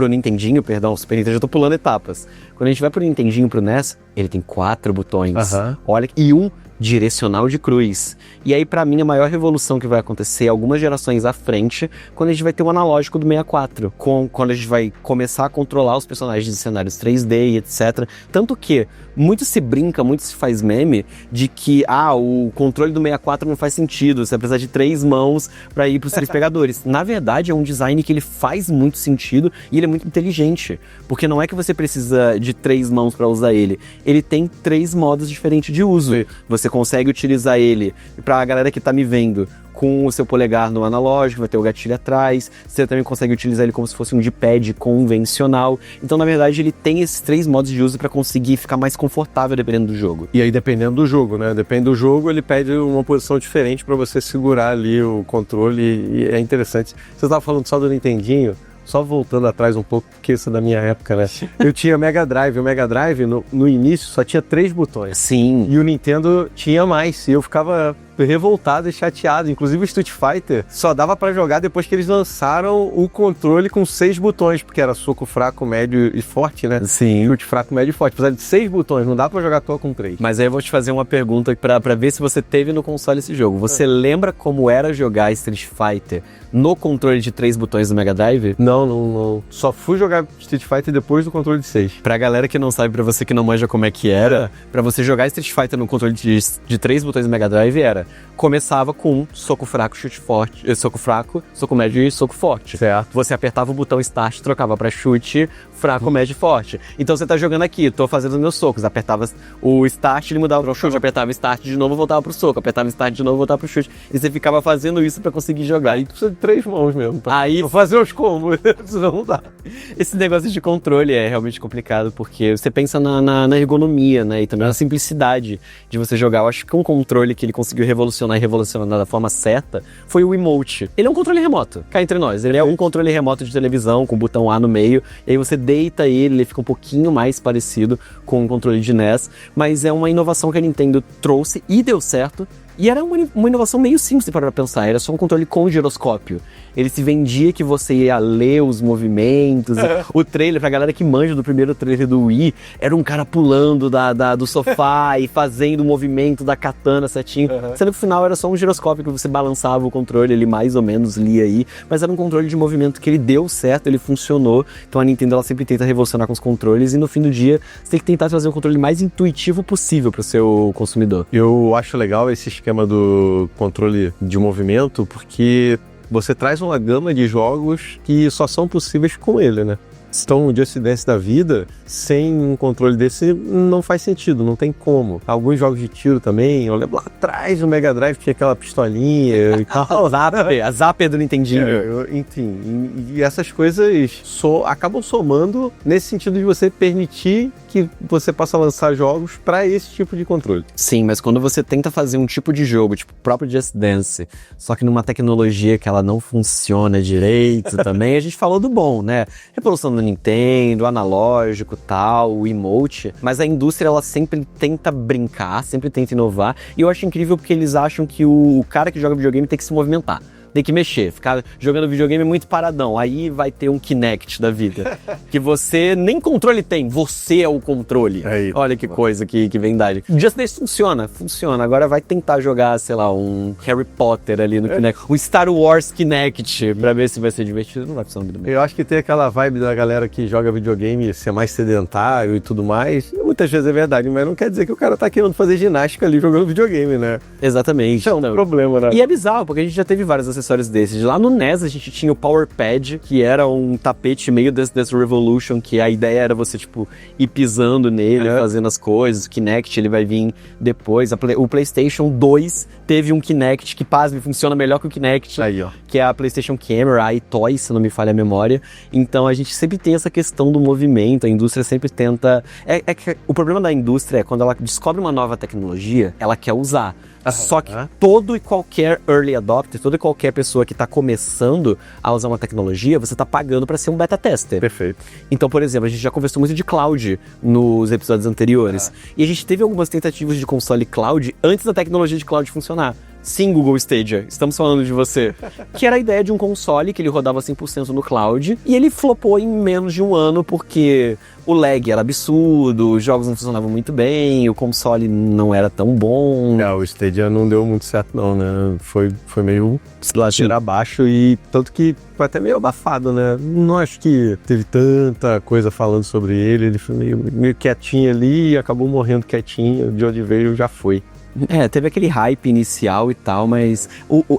Nintendinho, Super Nintendo, eu tô pulando etapas. Quando a gente vai pro Nintendinho, pro NES, ele tem 4 botões. Olha, e um direcional de cruz. E aí, pra mim, a maior revolução que vai acontecer algumas gerações à frente, quando a gente vai ter o analógico do 64. Quando a gente vai começar a controlar os personagens de cenários 3D e etc. Tanto que muito se brinca, muito se faz meme de que, o controle do 64 não faz sentido, você precisa de 3 mãos pra ir pros 3 pegadores. Na verdade, é um design que ele faz muito sentido e ele é muito inteligente. Porque não é que você precisa de 3 mãos pra usar ele. Ele tem 3 modos diferentes de uso. Você consegue utilizar ele, pra galera que tá me vendo, com o seu polegar no analógico, vai ter o gatilho atrás. Você também consegue utilizar ele como se fosse um D-pad convencional. Então, na verdade, ele tem esses 3 modos de uso para conseguir ficar mais confortável dependendo do jogo. E aí, dependendo do jogo, né? Depende do jogo, ele pede uma posição diferente para você segurar ali o controle. E é interessante. Você estava falando só do Nintendinho. Só voltando atrás um pouco, porque isso é da minha época, né? Eu tinha Mega Drive. O Mega Drive, no início, só tinha 3 botões. Sim. E o Nintendo tinha mais. E eu ficava revoltado e chateado. Inclusive o Street Fighter só dava pra jogar depois que eles lançaram o controle com 6 botões, porque era soco fraco, médio e forte, né? Sim. Chute fraco, médio e forte. Apesar de 6 botões, não dá pra jogar só com 3. Mas aí eu vou te fazer uma pergunta pra ver se você teve no console esse jogo. Você lembra como era jogar Street Fighter no controle de 3 botões do Mega Drive? Não. Só fui jogar Street Fighter depois do controle de 6. Pra galera que não sabe, pra você que não manja como é que era, pra você jogar Street Fighter no controle de 3 botões do Mega Drive começava com soco fraco, chute forte, soco fraco, soco médio e soco forte. Certo. Você apertava o botão Start, trocava pra chute, fraco, médio e forte. Então você tá jogando aqui, tô fazendo meus socos, apertava o Start, ele mudava pro chute, apertava Start de novo, voltava pro soco, apertava Start de novo, voltava pro chute. E você ficava fazendo isso pra conseguir jogar. Aí precisa de 3 mãos mesmo. Aí vou fazer os combos, senão não dá. Esse negócio de controle é realmente complicado, porque você pensa na ergonomia, né, e também na simplicidade de você jogar. Eu acho que um controle que ele conseguiu revolucionar da forma certa foi o Emote. Ele é um controle remoto, cá entre nós. Ele é um controle remoto de televisão com o botão A no meio, e aí você deita ele fica um pouquinho mais parecido com um controle de NES, mas é uma inovação que a Nintendo trouxe e deu certo. E era uma inovação meio simples para pensar, era só um controle com giroscópio. Ele se vendia que você ia ler os movimentos. O trailer, pra galera que manja do primeiro trailer do Wii, era um cara pulando do sofá e fazendo o movimento da katana certinho. Sendo que no final era só um giroscópio que você balançava o controle, ele mais ou menos lia aí. Mas era um controle de movimento que ele deu certo, ele funcionou. Então a Nintendo ela sempre tenta revolucionar com os controles e no fim do dia você tem que tentar trazer um controle mais intuitivo possível para o seu consumidor. Eu acho legal esse esquema do controle de movimento, porque você traz uma gama de jogos que só são possíveis com ele, né? Então, o Just Dance da vida, sem um controle desse, não faz sentido, não tem como. Alguns jogos de tiro também, eu lembro lá atrás do Mega Drive tinha aquela pistolinha e tal. A Zapper do Nintendinho. Enfim, e essas coisas acabam somando nesse sentido de você permitir que você possa lançar jogos para esse tipo de controle. Sim, mas quando você tenta fazer um tipo de jogo, tipo o próprio Just Dance, só que numa tecnologia que ela não funciona direito também, a gente falou do bom, né? Revolução do Nintendo, analógico, tal, o emote, mas a indústria ela sempre tenta brincar, sempre tenta inovar, e eu acho incrível porque eles acham que o cara que joga videogame tem que se movimentar. Tem que mexer, ficar jogando videogame muito paradão, aí vai ter um Kinect da vida, que você nem controle tem, você é o controle. Olha que coisa que vem daí. Just Dance funciona, agora vai tentar jogar, sei lá, um Harry Potter ali no Kinect, um Star Wars Kinect, pra ver se vai ser divertido, não vai funcionar muito bem. Eu acho que tem aquela vibe da galera que joga videogame ser mais sedentário e tudo mais, muitas vezes é verdade, mas não quer dizer que o cara tá querendo fazer ginástica ali jogando videogame, né? Exatamente. Isso é um problema, né? E é bizarro, porque a gente já teve vários acessórios desses. Lá no NES a gente tinha o Power Pad, que era um tapete meio desse Revolution, que a ideia era você, tipo, ir pisando nele, fazendo as coisas. O Kinect, ele vai vir depois. O PlayStation 2 teve um Kinect que, pasme, funciona melhor que o Kinect. Aí, ó. Que é a PlayStation Camera, a iToy, se não me falha a memória. Então a gente sempre tem essa questão do movimento, a indústria sempre tenta... que o problema da indústria é quando ela descobre uma nova tecnologia, ela quer usar. Só que todo e qualquer early adopter, toda e qualquer pessoa que está começando a usar uma tecnologia, você está pagando para ser um beta tester. Perfeito. Então, por exemplo, a gente já conversou muito de cloud nos episódios anteriores. E a gente teve algumas tentativas de console cloud antes da tecnologia de cloud funcionar. Sim, Google Stadia, estamos falando de você. Que era a ideia de um console que ele rodava 100% no cloud, e ele flopou em menos de um ano porque o lag era absurdo, os jogos não funcionavam muito bem, o console não era tão bom. O Stadia não deu muito certo não, né? Foi meio ladeira abaixo, e tanto que foi até meio abafado, né? Não acho que teve tanta coisa falando sobre ele foi meio quietinho ali e acabou morrendo quietinho, de onde veio já foi. Teve aquele hype inicial e tal, mas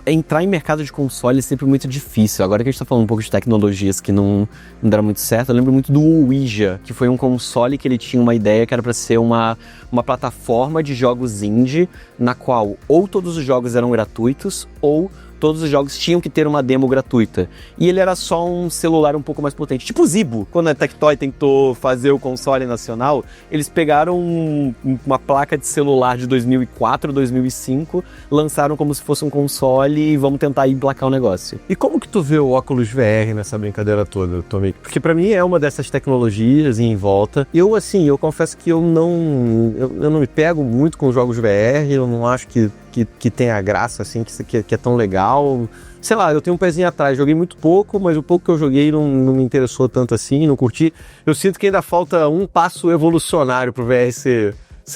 entrar em mercado de console é sempre muito difícil. Agora que a gente tá falando um pouco de tecnologias que não deram muito certo, eu lembro muito do Ouija, que foi um console que ele tinha uma ideia que era pra ser uma plataforma de jogos indie, na qual ou todos os jogos eram gratuitos, ou todos os jogos tinham que ter uma demo gratuita. E ele era só um celular um pouco mais potente. Tipo o Zibo, quando a Tectoy tentou fazer o console nacional, eles pegaram uma placa de celular de 2004, 2005, lançaram como se fosse um console e vamos tentar emplacar o negócio. E como que tu vê o óculos VR nessa brincadeira toda, Tommy? Porque pra mim é uma dessas tecnologias em volta. Eu confesso que eu não me pego muito com jogos VR, eu não acho que tem a graça, assim, que é tão legal. Sei lá, eu tenho um pezinho atrás, joguei muito pouco, mas o pouco que eu joguei não me interessou tanto assim, não curti. Eu sinto que ainda falta um passo evolucionário pro VR ser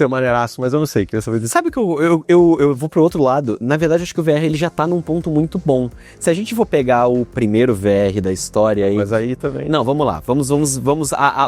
maneiraço, mas eu não sei, queria saber disso. Sabe que eu vou pro outro lado? Na verdade, acho que o VR ele já tá num ponto muito bom. Se a gente for pegar o primeiro VR da história... Mas aí também... Não, vamos lá, vamos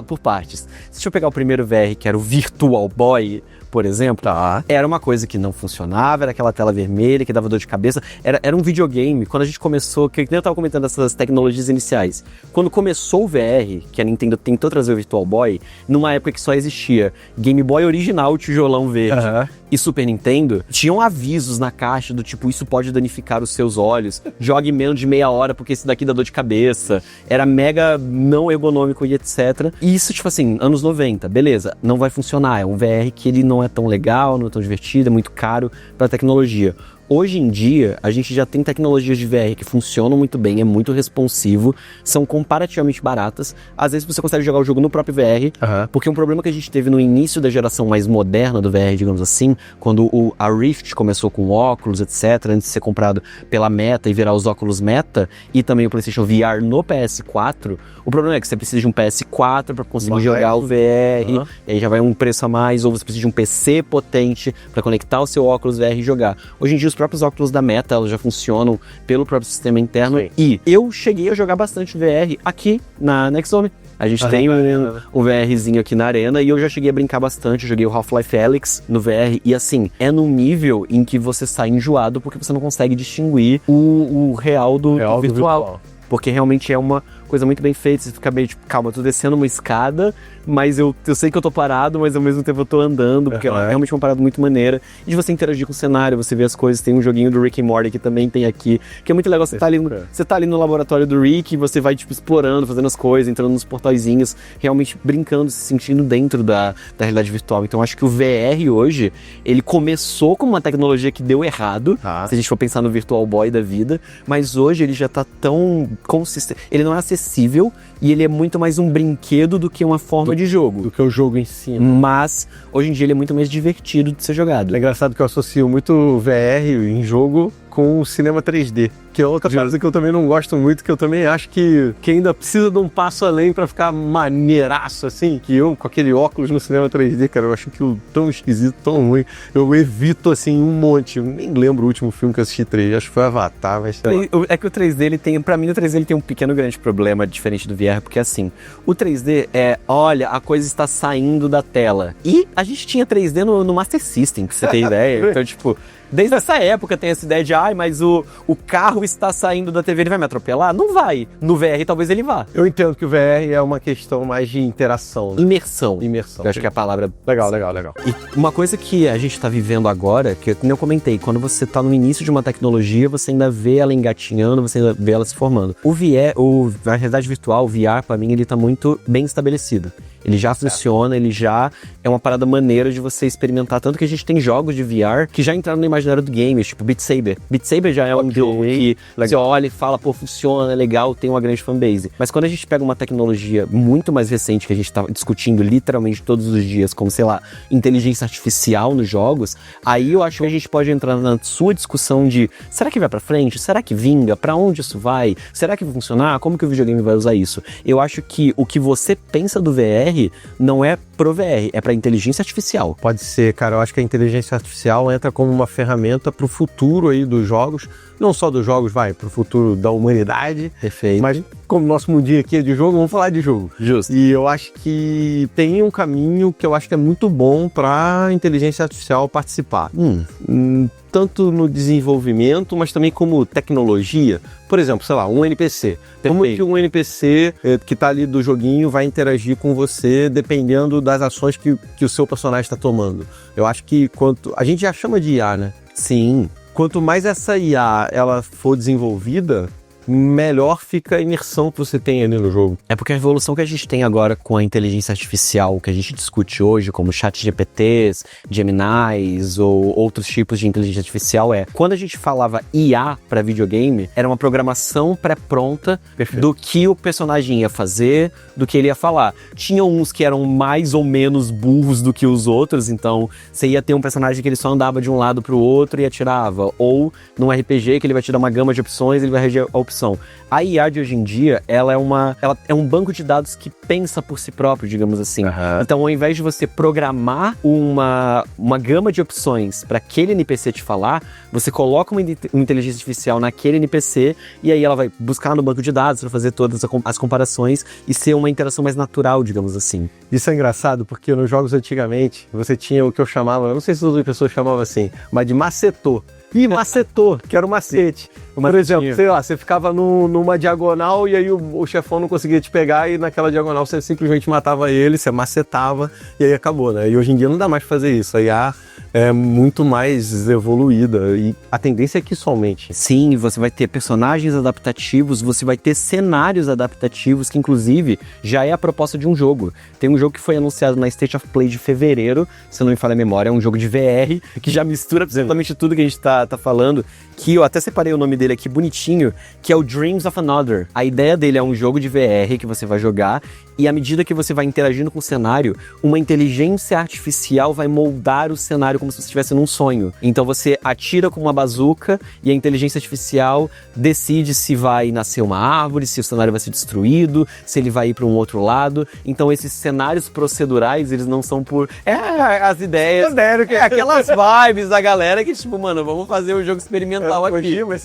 por partes. Se eu pegar o primeiro VR, que era o Virtual Boy, por exemplo, era uma coisa que não funcionava, era aquela tela vermelha que dava dor de cabeça, era um videogame. Quando a gente começou, que eu tava comentando essas tecnologias iniciais, quando começou o VR, que a Nintendo tentou trazer o Virtual Boy, numa época que só existia Game Boy original, tijolão verde, e Super Nintendo, tinham avisos na caixa do tipo, isso pode danificar os seus olhos, jogue menos de meia hora porque esse daqui dá dor de cabeça, era mega não ergonômico e etc. E isso, tipo assim, anos 90, beleza, não vai funcionar, é um VR que ele não é tão legal, não é tão divertido, é muito caro pra tecnologia. Hoje em dia, a gente já tem tecnologias de VR que funcionam muito bem, é muito responsivo, são comparativamente baratas. Às vezes você consegue jogar o jogo no próprio VR, porque um problema que a gente teve no início da geração mais moderna do VR, digamos assim, quando a Rift começou com óculos, etc., antes de ser comprado pela Meta e virar os óculos Meta, e também o PlayStation VR no PS4, o problema é que você precisa de um PS4 para conseguir jogar o VR, e aí já vai um preço a mais, ou você precisa de um PC potente para conectar o seu óculos VR e jogar. Hoje em dia, os próprios óculos da Meta, elas já funcionam pelo próprio sistema interno. Sim. E eu cheguei a jogar bastante VR aqui na Nexome. A gente tem um VRzinho aqui na Arena e eu já cheguei a brincar bastante. Eu joguei o Half-Life Alyx no VR e assim, é num nível em que você sai enjoado porque você não consegue distinguir o real do virtual. Porque realmente é uma coisa muito bem feita, você fica meio tipo, calma, eu tô descendo uma escada, mas eu sei que eu tô parado, mas ao mesmo tempo eu tô andando, porque é realmente uma parada muito maneira. E de você interagir com o cenário, você vê as coisas, tem um joguinho do Rick and Morty que também tem aqui, que é muito legal, você tá ali no laboratório do Rick, você vai tipo explorando, fazendo as coisas, entrando nos portalzinhos, realmente brincando, se sentindo dentro da realidade virtual. Então acho que o VR hoje, ele começou com uma tecnologia que deu errado, se a gente for pensar no Virtual Boy da vida, mas hoje ele já tá tão consistente, ele não é acessível e ele é muito mais um brinquedo do que uma forma de jogo. Do que o jogo em si. Mas, hoje em dia, ele é muito mais divertido de ser jogado. É engraçado que eu associo muito VR em jogo com o cinema 3D, que é outra coisa que eu também não gosto muito, que eu também acho que ainda precisa de um passo além pra ficar maneiraço, assim, que eu, com aquele óculos no cinema 3D, cara, eu acho aquilo tão esquisito, tão ruim, eu evito, assim, um monte, eu nem lembro o último filme que eu assisti 3D, acho que foi Avatar, mas sei lá. É que o 3D, ele tem, pra mim, o 3D ele tem um pequeno grande problema, diferente do VR, porque assim, o 3D é, olha, a coisa está saindo da tela, e a gente tinha 3D no Master System, pra você ter ideia, então, tipo... Desde essa época tem essa ideia de, mas o carro está saindo da TV, ele vai me atropelar? Não vai. No VR talvez ele vá. Eu entendo que o VR é uma questão mais de interação. Né? Imersão. Eu acho que é a palavra... Legal. E uma coisa que a gente está vivendo agora, que eu comentei, quando você está no início de uma tecnologia, você ainda vê ela engatinhando, você ainda vê ela se formando. A realidade virtual, o VR, para mim, ele está muito bem estabelecido. Ele já funciona, ele já é uma parada maneira de você experimentar. Tanto que a gente tem jogos de VR que já entraram no imaginário do game, tipo Beat Saber. Beat Saber já é um jogo que você olha e fala, pô, funciona, é legal, tem uma grande fanbase. Mas quando a gente pega uma tecnologia muito mais recente que a gente tá discutindo literalmente todos os dias, como, sei lá, inteligência artificial nos jogos, aí eu acho que a gente pode entrar na sua discussão de será que vai pra frente? Será que vinga? Pra onde isso vai? Será que vai funcionar? Como que o videogame vai usar isso? Eu acho que o que você pensa do VR não é pro VR, é pra inteligência artificial. Pode ser, cara. Eu acho que a inteligência artificial entra como uma ferramenta pro futuro aí dos jogos. Não só dos jogos, pro futuro da humanidade. Perfeito. Mas como nosso mundinho aqui é de jogo, vamos falar de jogo. Justo. E eu acho que tem um caminho que eu acho que é muito bom pra inteligência artificial participar. Tanto no desenvolvimento, mas também como tecnologia. Por exemplo, sei lá, um NPC. Como que um NPC que tá ali do joguinho vai interagir com você dependendo das ações que o seu personagem está tomando? Eu acho que a gente já chama de IA, né? Sim. Quanto mais essa IA ela for desenvolvida, melhor fica a imersão que você tem ali no jogo. É porque a revolução que a gente tem agora com a inteligência artificial, que a gente discute hoje, como ChatGPTs, Geminis ou outros tipos de inteligência artificial, quando a gente falava IA para videogame, era uma programação pré-pronta do que o personagem ia fazer, do que ele ia falar. Tinha uns que eram mais ou menos burros do que os outros, então você ia ter um personagem que ele só andava de um lado pro outro e atirava, ou num RPG que ele vai te dar uma gama de opções, ele vai reger a opção. A IA de hoje em dia, ela é um banco de dados que pensa por si próprio, digamos assim. Então, ao invés de você programar uma gama de opções para aquele NPC te falar, você coloca uma inteligência artificial naquele NPC e aí ela vai buscar no banco de dados para fazer todas as comparações e ser uma interação mais natural, digamos assim. Isso é engraçado porque nos jogos antigamente, você tinha o que eu chamava, eu não sei se todas as pessoas chamavam assim, mas de macetor. Macetou, que era o macete. Por exemplo, sei lá, você ficava numa diagonal e aí o chefão não conseguia te pegar e naquela diagonal você simplesmente matava ele, você macetava e aí acabou, né? E hoje em dia não dá mais pra fazer isso. A IA é muito mais evoluída e a tendência é que isso aumente. Sim, você vai ter personagens adaptativos, você vai ter cenários adaptativos, que inclusive já é a proposta de um jogo. Tem um jogo que foi anunciado na State of Play de fevereiro, se eu não me falha a memória, é um jogo de VR, que já mistura absolutamente tudo que a gente tá falando, que eu até separei o nome dele aqui bonitinho, que é o Dreams of Another. A ideia dele é um jogo de VR que você vai jogar e à medida que você vai interagindo com o cenário, uma inteligência artificial vai moldar o cenário como se você estivesse num sonho. Então você atira com uma bazuca e a inteligência artificial decide se vai nascer uma árvore, se o cenário vai ser destruído, se ele vai ir para um outro lado. Então esses cenários procedurais, eles não são por... as ideias... aquelas vibes da galera que tipo, mano, vamos fazer um jogo experimental aqui. Kojima,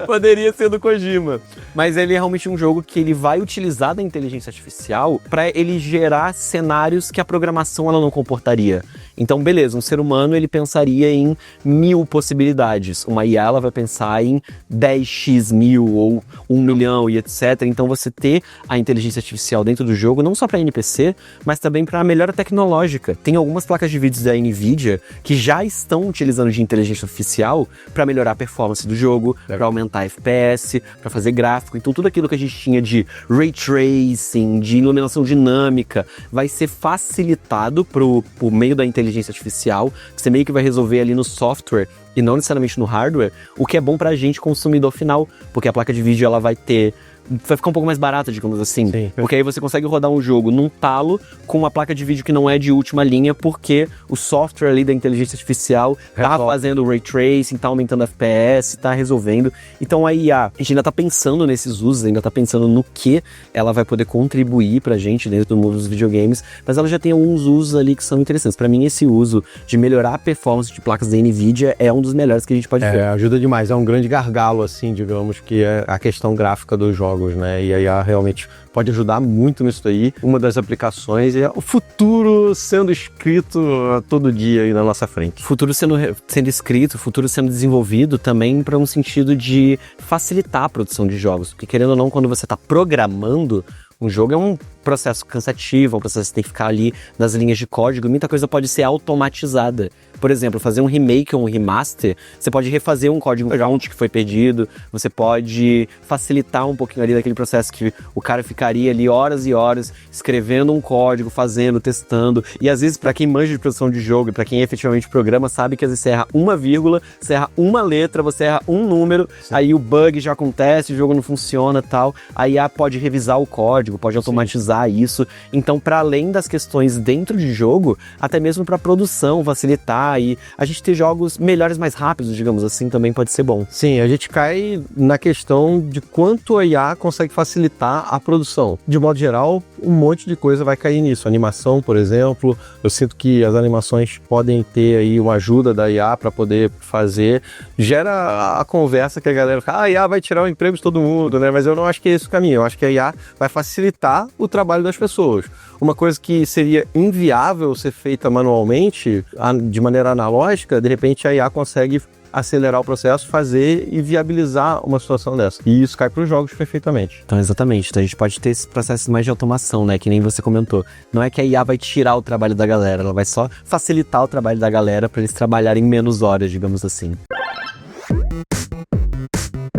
Poderia ser do Kojima. Mas ele é realmente um jogo que ele vai utilizar da inteligência artificial para ele gerar cenários que a programação ela não comportaria. Então, beleza, um ser humano ele pensaria em 1000 possibilidades. Uma IA ela vai pensar em 10x mil ou 1 milhão e etc. Então, você ter a inteligência artificial dentro do jogo, não só para NPC, mas também para melhora tecnológica. Tem algumas placas de vídeo da NVIDIA que já estão utilizando de inteligência artificial para melhorar a performance do jogo, para aumentar a FPS, para fazer gráfico. Então, tudo aquilo que a gente tinha de Ray Tracing, de iluminação dinâmica, vai ser facilitado por meio da inteligência artificial, que você meio que vai resolver ali no software e não necessariamente no hardware, o que é bom pra gente, consumidor final, porque a placa de vídeo ela vai ficar um pouco mais barata, digamos assim. Sim. Porque aí você consegue rodar um jogo num talo com uma placa de vídeo que não é de última linha, porque o software ali da inteligência artificial tá fazendo o Ray Tracing, tá aumentando a FPS, tá resolvendo. Então a IA, a gente ainda tá pensando nesses usos, ainda tá pensando no que ela vai poder contribuir pra gente dentro do mundo dos videogames, mas ela já tem alguns usos ali que são interessantes. Pra mim, esse uso de melhorar a performance de placas da NVIDIA é um dos melhores que a gente pode ver. Ajuda demais. É um grande gargalo, assim, digamos, que é a questão gráfica dos jogos, né? E a IA realmente pode ajudar muito nisso aí. Uma das aplicações é o futuro sendo escrito todo dia aí na nossa frente. Futuro sendo escrito, futuro sendo desenvolvido também para um sentido de facilitar a produção de jogos. Porque querendo ou não, quando você está programando um jogo é um processo cansativo, é um processo que tem que ficar ali nas linhas de código, muita coisa pode ser automatizada. por exemplo, fazer um remake ou um remaster, você pode refazer um código que foi perdido, você pode facilitar um pouquinho ali daquele processo que o cara ficaria ali horas e horas escrevendo um código, fazendo, testando, e às vezes pra quem manja de produção de jogo e pra quem efetivamente programa, sabe que às vezes você erra uma vírgula, você erra uma letra, você erra um número, aí o bug já acontece, o jogo não funciona e tal, aí a IA pode revisar o código, pode automatizar isso, então para além das questões dentro de jogo, até mesmo para produção, facilitar e a gente ter jogos melhores, mais rápidos, digamos assim, também pode ser bom. Sim, a gente cai na questão de quanto a IA consegue facilitar a produção. De modo geral, um monte de coisa vai cair nisso. Animação, por exemplo, eu sinto que as animações podem ter aí uma ajuda da IA para poder fazer. Gera a conversa que a galera fala, a IA vai tirar o emprego de todo mundo, né? Mas eu não acho que é esse o caminho. Eu acho que a IA vai facilitar o trabalho das pessoas. Uma coisa que seria inviável ser feita manualmente, de maneira analógica, de repente a IA consegue acelerar o processo, fazer e viabilizar uma situação dessa. E isso cai para os jogos perfeitamente. Então, exatamente. Então, a gente pode ter esse processo mais de automação, né? Que nem você comentou. Não é que a IA vai tirar o trabalho da galera, ela vai só facilitar o trabalho da galera para eles trabalharem menos horas, digamos assim.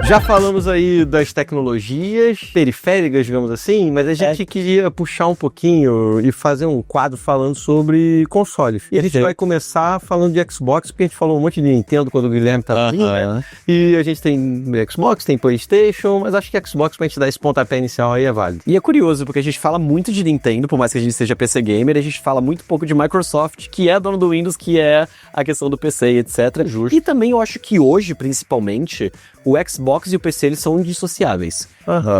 Já falamos aí das tecnologias periféricas, digamos assim, mas a gente queria puxar um pouquinho e fazer um quadro falando sobre consoles. E a gente vai começar falando de Xbox, porque a gente falou um monte de Nintendo quando o Guilherme estava vindo, né? E a gente tem Xbox, tem PlayStation, mas acho que Xbox, pra gente dar esse pontapé inicial aí, é válido. E é curioso, porque a gente fala muito de Nintendo, por mais que a gente seja PC Gamer, a gente fala muito pouco de Microsoft, que é dono do Windows, que é a questão do PC e etc. Justo. E também eu acho que hoje, principalmente, o Xbox e o PC, eles são indissociáveis.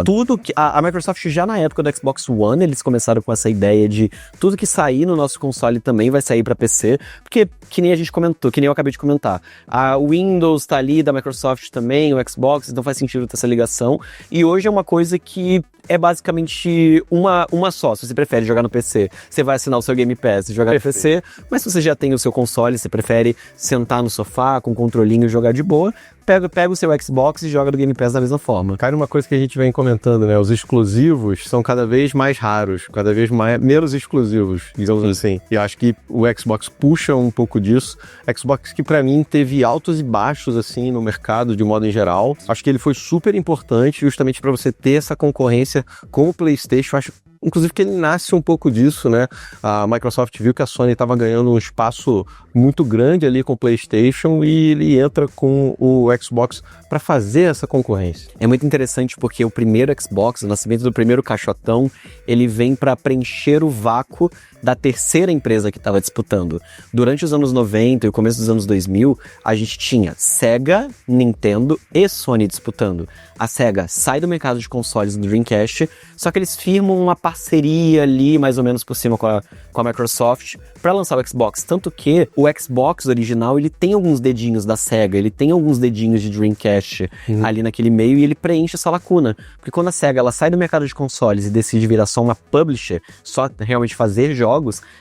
Tudo que... A Microsoft, já na época do Xbox One, eles começaram com essa ideia de tudo que sair no nosso console também vai sair pra PC, porque, que nem a gente comentou, que nem eu acabei de comentar, a Windows tá ali da Microsoft também, o Xbox, então faz sentido ter essa ligação, e hoje é uma coisa que é basicamente uma só. Se você prefere jogar no PC, você vai assinar o seu Game Pass e jogar no PC, mas se você já tem o seu console, você prefere sentar no sofá com o controlinho e jogar de boa, pega o seu Xbox e joga do Game Pass da mesma forma. Cara, uma coisa que a gente vem comentando, né? Os exclusivos são cada vez mais raros, cada vez menos exclusivos, digamos assim. E acho que o Xbox puxa um pouco disso. Xbox que pra mim teve altos e baixos, assim, no mercado, de modo em geral. Acho que ele foi super importante justamente pra você ter essa concorrência com o PlayStation. Acho inclusive que ele nasce um pouco disso, né? A Microsoft viu que a Sony estava ganhando um espaço muito grande ali com o PlayStation e ele entra com o Xbox para fazer essa concorrência. É muito interessante porque o primeiro Xbox, o nascimento do primeiro caixotão, ele vem para preencher o vácuo da terceira empresa que estava disputando. Durante os anos 90 e o começo dos anos 2000, a gente tinha Sega, Nintendo e Sony disputando. A Sega sai do mercado de consoles do Dreamcast, só que eles firmam uma parceria ali, mais ou menos por cima com a Microsoft, para lançar o Xbox. Tanto que o Xbox original, ele tem alguns dedinhos da Sega, ele tem alguns dedinhos de Dreamcast ali naquele meio e ele preenche essa lacuna. Porque quando a Sega ela sai do mercado de consoles e decide virar só uma publisher, só realmente fazer jogos,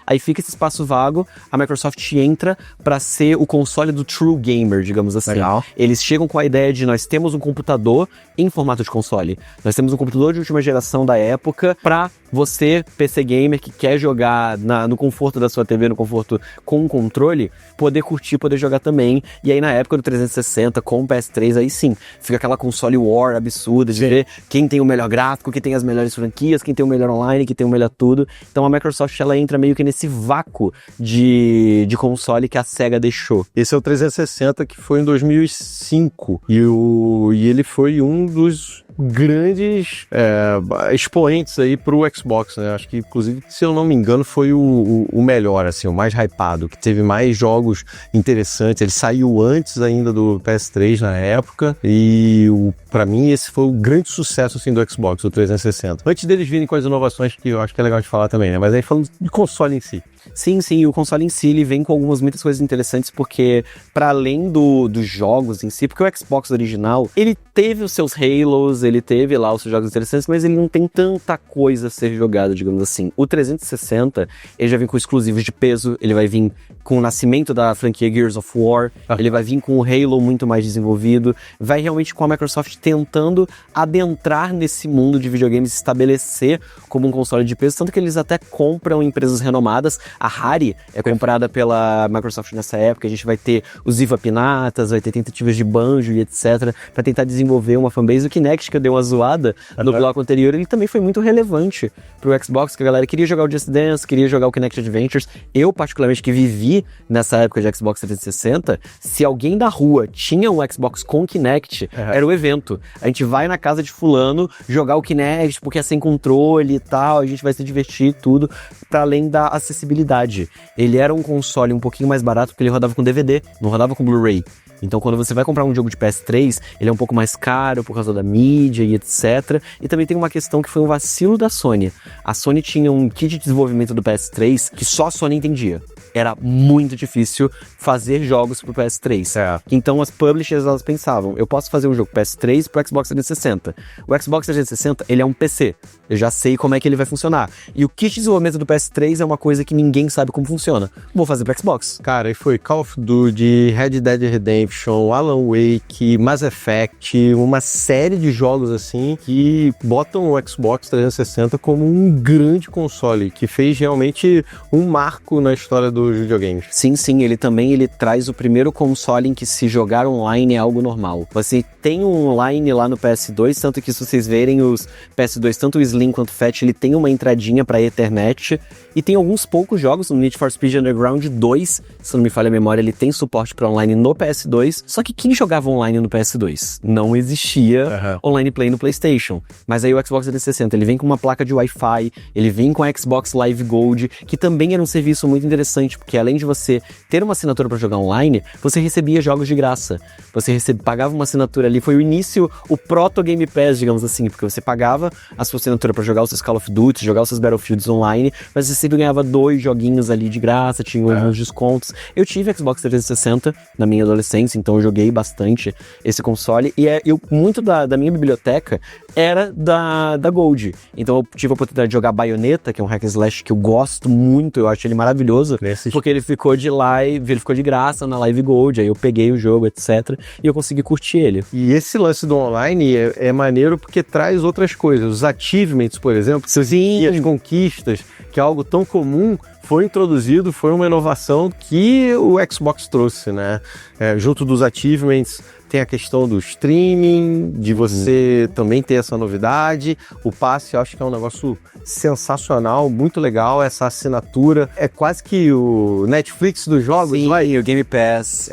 aí fica esse espaço vago, a Microsoft entra para ser o console do true gamer, digamos assim. Legal. Eles chegam com a ideia de nós temos um computador em formato de console. Nós temos um computador de última geração da época para você, PC gamer, que quer jogar no conforto da sua TV, no conforto com um controle, poder curtir, poder jogar também. E aí na época do 360, com o PS3, aí sim, fica aquela console war absurda de ver quem tem o melhor gráfico, quem tem as melhores franquias, quem tem o melhor online, quem tem o melhor tudo. Então a Microsoft, ela entra meio que nesse vácuo de console que a Sega deixou. Esse é o 360, que foi em 2005, e ele foi um dos grandes expoentes aí pro Xbox, né? Acho que, inclusive, se eu não me engano, foi o melhor, assim, o mais hypado, que teve mais jogos interessantes. Ele saiu antes ainda do PS3 na época e, pra mim, esse foi o grande sucesso, assim, do Xbox, o 360. Antes deles virem com as inovações, que eu acho que é legal de falar também, né? Mas aí falando de console em si. Sim, o console em si, ele vem com muitas coisas interessantes, porque para além dos jogos em si, porque o Xbox original, ele teve os seus Halos, ele teve lá os seus jogos interessantes, mas ele não tem tanta coisa a ser jogada, digamos assim. O 360, ele já vem com exclusivos de peso, ele vai vir com o nascimento da franquia Gears of War, ele vai vir com o Halo muito mais desenvolvido, vai realmente com a Microsoft tentando adentrar nesse mundo de videogames, se estabelecer como um console de peso, tanto que eles até compram empresas renomadas A Hari é comprada pela Microsoft nessa época, a gente vai ter os Viva Pinatas, vai ter tentativas de Banjo e etc, pra tentar desenvolver uma fanbase. O Kinect, que eu dei uma zoada no bloco anterior, ele também foi muito relevante pro Xbox, que a galera queria jogar o Just Dance, queria jogar o Kinect Adventures. Eu, particularmente, que vivi nessa época de Xbox 360, se alguém da rua tinha um Xbox com Kinect, era o evento. A gente vai na casa de fulano jogar o Kinect, porque é sem controle e tal, a gente vai se divertir e tudo, pra além da acessibilidade. Ele era um console um pouquinho mais barato, porque ele rodava com DVD, não rodava com Blu-ray. Então, quando você vai comprar um jogo de PS3, ele é um pouco mais caro por causa da mídia e etc. E também tem uma questão que foi um vacilo da Sony. A Sony tinha um kit de desenvolvimento do PS3 que só a Sony entendia. Era muito difícil fazer jogos pro PS3. Então as publishers, elas pensavam, eu posso fazer um jogo PS3 pro Xbox 360. O Xbox 360, ele é um PC. Eu já sei como é que ele vai funcionar. E o kit de desenvolvimento do PS3 é uma coisa que ninguém sabe como funciona. Vou fazer pro Xbox. Cara, e foi Call of Duty, Red Dead Redemption, Alan Wake, Mass Effect, uma série de jogos assim que botam o Xbox 360 como um grande console, que fez realmente um marco na história dos videogames. Sim, ele também traz o primeiro console em que se jogar online é algo normal. Você tem um online lá no PS2, tanto que se vocês verem os PS2, tanto o Slim quanto o Fat, ele tem uma entradinha pra Ethernet, e tem alguns poucos jogos, no Need for Speed Underground 2, se não me falha a memória, ele tem suporte pra online no PS2, só que quem jogava online no PS2? Não existia online play no PlayStation. Mas aí o Xbox 360, ele vem com uma placa de Wi-Fi, ele vem com a Xbox Live Gold, que também era um serviço muito interessante, porque além de você ter uma assinatura para jogar online, você recebia jogos de graça. Você pagava uma assinatura ali, foi o início, o proto Game Pass, digamos assim, porque você pagava a sua assinatura para jogar os seus Call of Duty, jogar os seus Battlefields online, mas você sempre ganhava 2 joguinhos ali de graça, tinha alguns descontos. Eu tive Xbox 360 na minha adolescência, então eu joguei bastante esse console, e muito da minha biblioteca era da Gold. Então eu tive a oportunidade de jogar Bayonetta, que é um hack and slash que eu gosto muito, eu acho ele maravilhoso, porque ele ficou de live, ele ficou de graça na Live Gold, aí eu peguei o jogo, etc, e eu consegui curtir ele. E esse lance do online é maneiro porque traz outras coisas, os achievements, por exemplo, e as conquistas, que é algo tão comum, foi introduzido, foi uma inovação que o Xbox trouxe, né? Junto dos achievements, tem a questão do streaming, de você também ter essa novidade. O passe, eu acho que é um negócio sensacional, muito legal, essa assinatura. É quase que o Netflix dos jogos. Sim, e o Game Pass.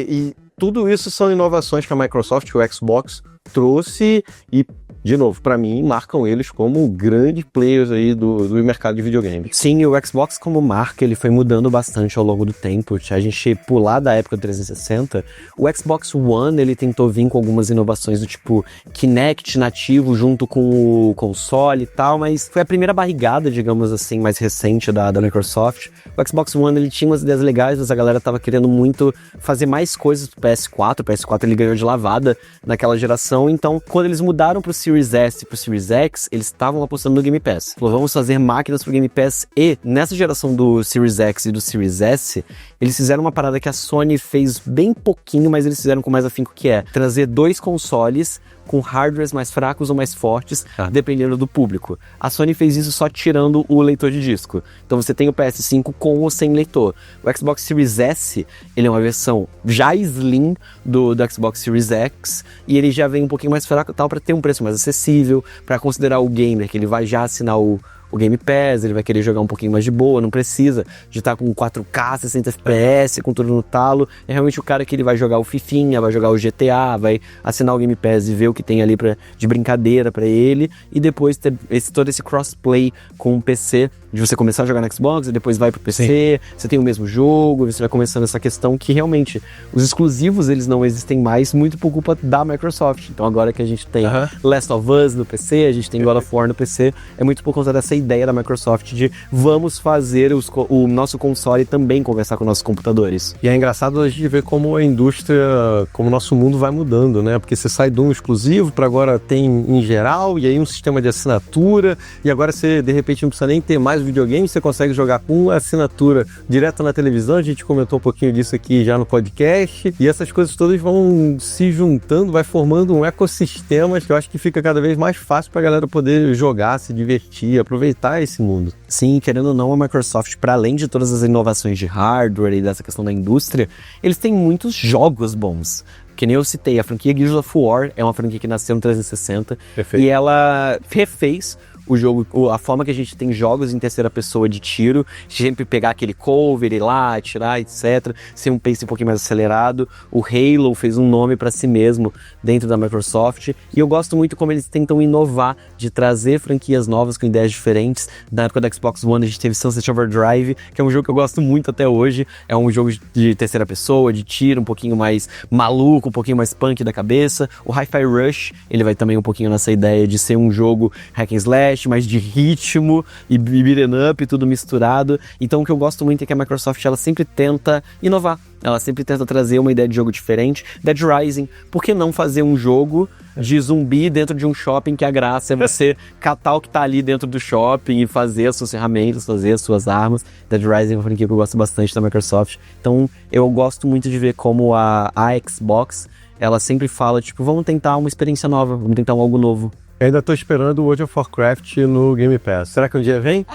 E tudo isso são inovações que a Microsoft, o Xbox, trouxe e, de novo, pra mim, marcam eles como grandes players aí do mercado de videogame. Sim, o Xbox como marca, ele foi mudando bastante ao longo do tempo. Se a gente pular da época do 360, o Xbox One, ele tentou vir com algumas inovações do tipo Kinect nativo junto com o console e tal, mas foi a primeira barrigada, digamos assim, mais recente da Microsoft. O Xbox One, ele tinha umas ideias legais, mas a galera tava querendo muito fazer mais coisas pro PS4. O PS4, ele ganhou de lavada naquela geração, então, quando eles mudaram pro Series S e pro Series X, eles estavam apostando no Game Pass. Falou, vamos fazer máquinas pro Game Pass, e nessa geração do Series X e do Series S, eles fizeram uma parada que a Sony fez bem pouquinho, mas eles fizeram com mais afinco, que é trazer 2 consoles com hardwares mais fracos ou mais fortes, dependendo do público. A Sony fez isso só tirando o leitor de disco. Então você tem o PS5 com ou sem leitor. O Xbox Series S, ele é uma versão já slim do Xbox Series X, e ele já vem um pouquinho mais fraco, tal, para ter um preço mais acessível, para considerar o gamer, que ele vai já assinar o Game Pass, ele vai querer jogar um pouquinho mais de boa, não precisa de estar com 4K, 60 FPS, com tudo no talo. É realmente o cara que ele vai jogar o Fifinha, vai jogar o GTA, vai assinar o Game Pass e ver o que tem ali de brincadeira pra ele, e depois ter todo esse crossplay com o PC, de você começar a jogar no Xbox e depois vai pro PC, você tem o mesmo jogo, você vai começando essa questão que realmente os exclusivos, eles não existem mais, muito por culpa da Microsoft. Então agora que a gente tem Last of Us no PC, a gente tem God of War no PC, é muito por conta dessa ideia da Microsoft de vamos fazer o nosso console também conversar com nossos computadores. E é engraçado a gente ver como a indústria, como o nosso mundo vai mudando, né? Porque você sai de um exclusivo para agora tem em geral, e aí um sistema de assinatura, e agora você de repente não precisa nem ter mais videogame, você consegue jogar com assinatura direto na televisão. A gente comentou um pouquinho disso aqui já no podcast, e essas coisas todas vão se juntando, vai formando um ecossistema que eu acho que fica cada vez mais fácil para a galera poder jogar, se divertir, aproveitar aproveitar esse mundo. Sim, querendo ou não, a Microsoft, para além de todas as inovações de hardware e dessa questão da indústria, eles têm muitos jogos bons. Que nem eu citei, a franquia Gears of War é uma franquia que nasceu no 360. Perfeito. E ela refez o jogo, a forma que a gente tem jogos em terceira pessoa de tiro, sempre pegar aquele cover, ir lá, atirar, etc. Ser um pace um pouquinho mais acelerado. O Halo fez um nome para si mesmo dentro da Microsoft. E eu gosto muito como eles tentam inovar, de trazer franquias novas com ideias diferentes. Na época da Xbox One a gente teve Sunset Overdrive, que é um jogo que eu gosto muito até hoje. É um jogo de terceira pessoa, de tiro, um pouquinho mais maluco, um pouquinho mais punk da cabeça. O Hi-Fi Rush, ele vai também um pouquinho nessa ideia de ser um jogo hack and slash, mais de ritmo e beat'em up, tudo misturado. Então o que eu gosto muito é que a Microsoft ela sempre tenta inovar, ela sempre tenta trazer uma ideia de jogo diferente. Dead Rising, por que não fazer um jogo de zumbi dentro de um shopping que a graça é você catar o que tá ali dentro do shopping e fazer as suas ferramentas, fazer as suas armas. Dead Rising é uma franquia que eu gosto bastante da Microsoft. Então eu gosto muito de ver como a Xbox, ela sempre fala, tipo, vamos tentar uma experiência nova, vamos tentar algo novo. Eu ainda tô esperando o World of Warcraft no Game Pass. Será que um dia vem?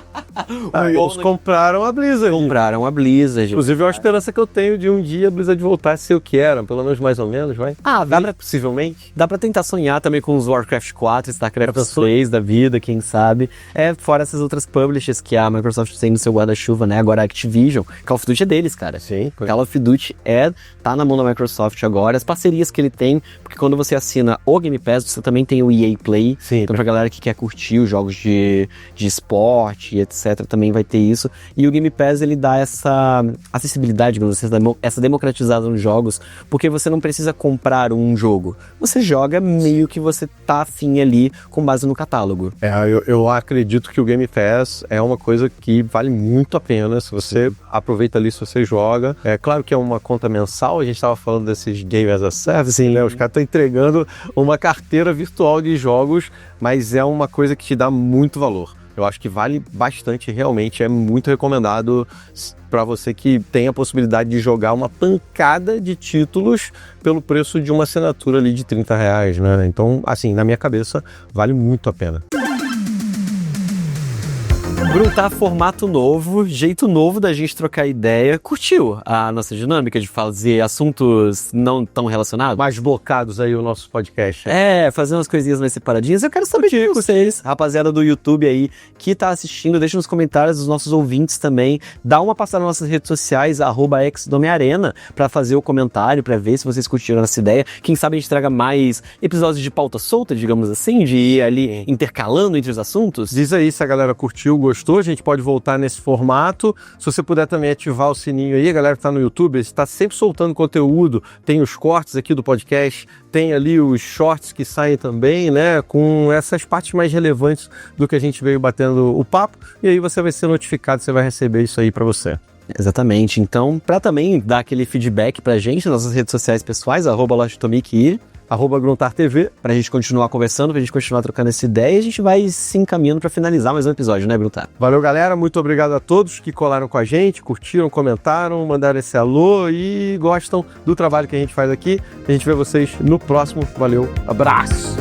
Eles compraram a Blizzard. Compraram a Blizzard. Inclusive é uma esperança que eu tenho de um dia a Blizzard voltar a ser o que era, pelo menos mais ou menos, vai? Possivelmente. Dá pra tentar sonhar também com os Warcraft 4, StarCraft 6 da vida, quem sabe. Fora essas outras publishers que a Microsoft tem no seu guarda-chuva, né? Agora a Activision, Call of Duty é deles, cara. Sim. Call of Duty tá na mão da Microsoft agora. As parcerias que ele tem, porque quando você assina o Game Pass, você também tem o EA Play. Sim. Então pra galera que quer curtir os jogos de esporte e etc, também vai ter isso. E o Game Pass, ele dá essa acessibilidade, digamos assim, essa democratizada nos jogos, porque você não precisa comprar um jogo. Você joga meio que você tá afim ali, com base no catálogo. Eu acredito que o Game Pass é uma coisa que vale muito a pena. Se você aproveita ali, se você joga. É claro que é uma conta mensal, a gente estava falando desses Game as a Service, né? Os caras estão entregando uma carteira virtual de jogos, mas é uma coisa que te dá muito valor. Eu acho que vale bastante, realmente, é muito recomendado para você que tem a possibilidade de jogar uma pancada de títulos pelo preço de uma assinatura ali de R$30, né? Então, assim, na minha cabeça, vale muito a pena. Gruntar formato novo, jeito novo da gente trocar ideia. Curtiu a nossa dinâmica de fazer assuntos não tão relacionados? Mais blocados aí o nosso podcast. Fazer umas coisinhas mais separadinhas. Eu quero saber de vocês, rapaziada do YouTube aí, que tá assistindo. Deixa nos comentários os nossos ouvintes também. Dá uma passada nas nossas redes sociais, @xdomearena, pra fazer o comentário, pra ver se vocês curtiram essa ideia. Quem sabe a gente traga mais episódios de pauta solta, digamos assim, de ir ali intercalando entre os assuntos. Diz aí se a galera curtiu, gostou, a gente pode voltar nesse formato. Se você puder também ativar o sininho aí, a galera que tá no YouTube, está sempre soltando conteúdo, tem os cortes aqui do podcast, tem ali os shorts que saem também, né, com essas partes mais relevantes do que a gente veio batendo o papo, e aí você vai ser notificado, você vai receber isso aí para você. Exatamente, então, para também dar aquele feedback pra gente nas nossas redes sociais pessoais, @Lojatomic e @GruntarTV, pra gente continuar conversando, pra gente continuar trocando essa ideia, e a gente vai se encaminhando pra finalizar mais um episódio, né, Gruntar? Valeu, galera, muito obrigado a todos que colaram com a gente, curtiram, comentaram, mandaram esse alô e gostam do trabalho que a gente faz aqui. A gente vê vocês no próximo. Valeu, abraço!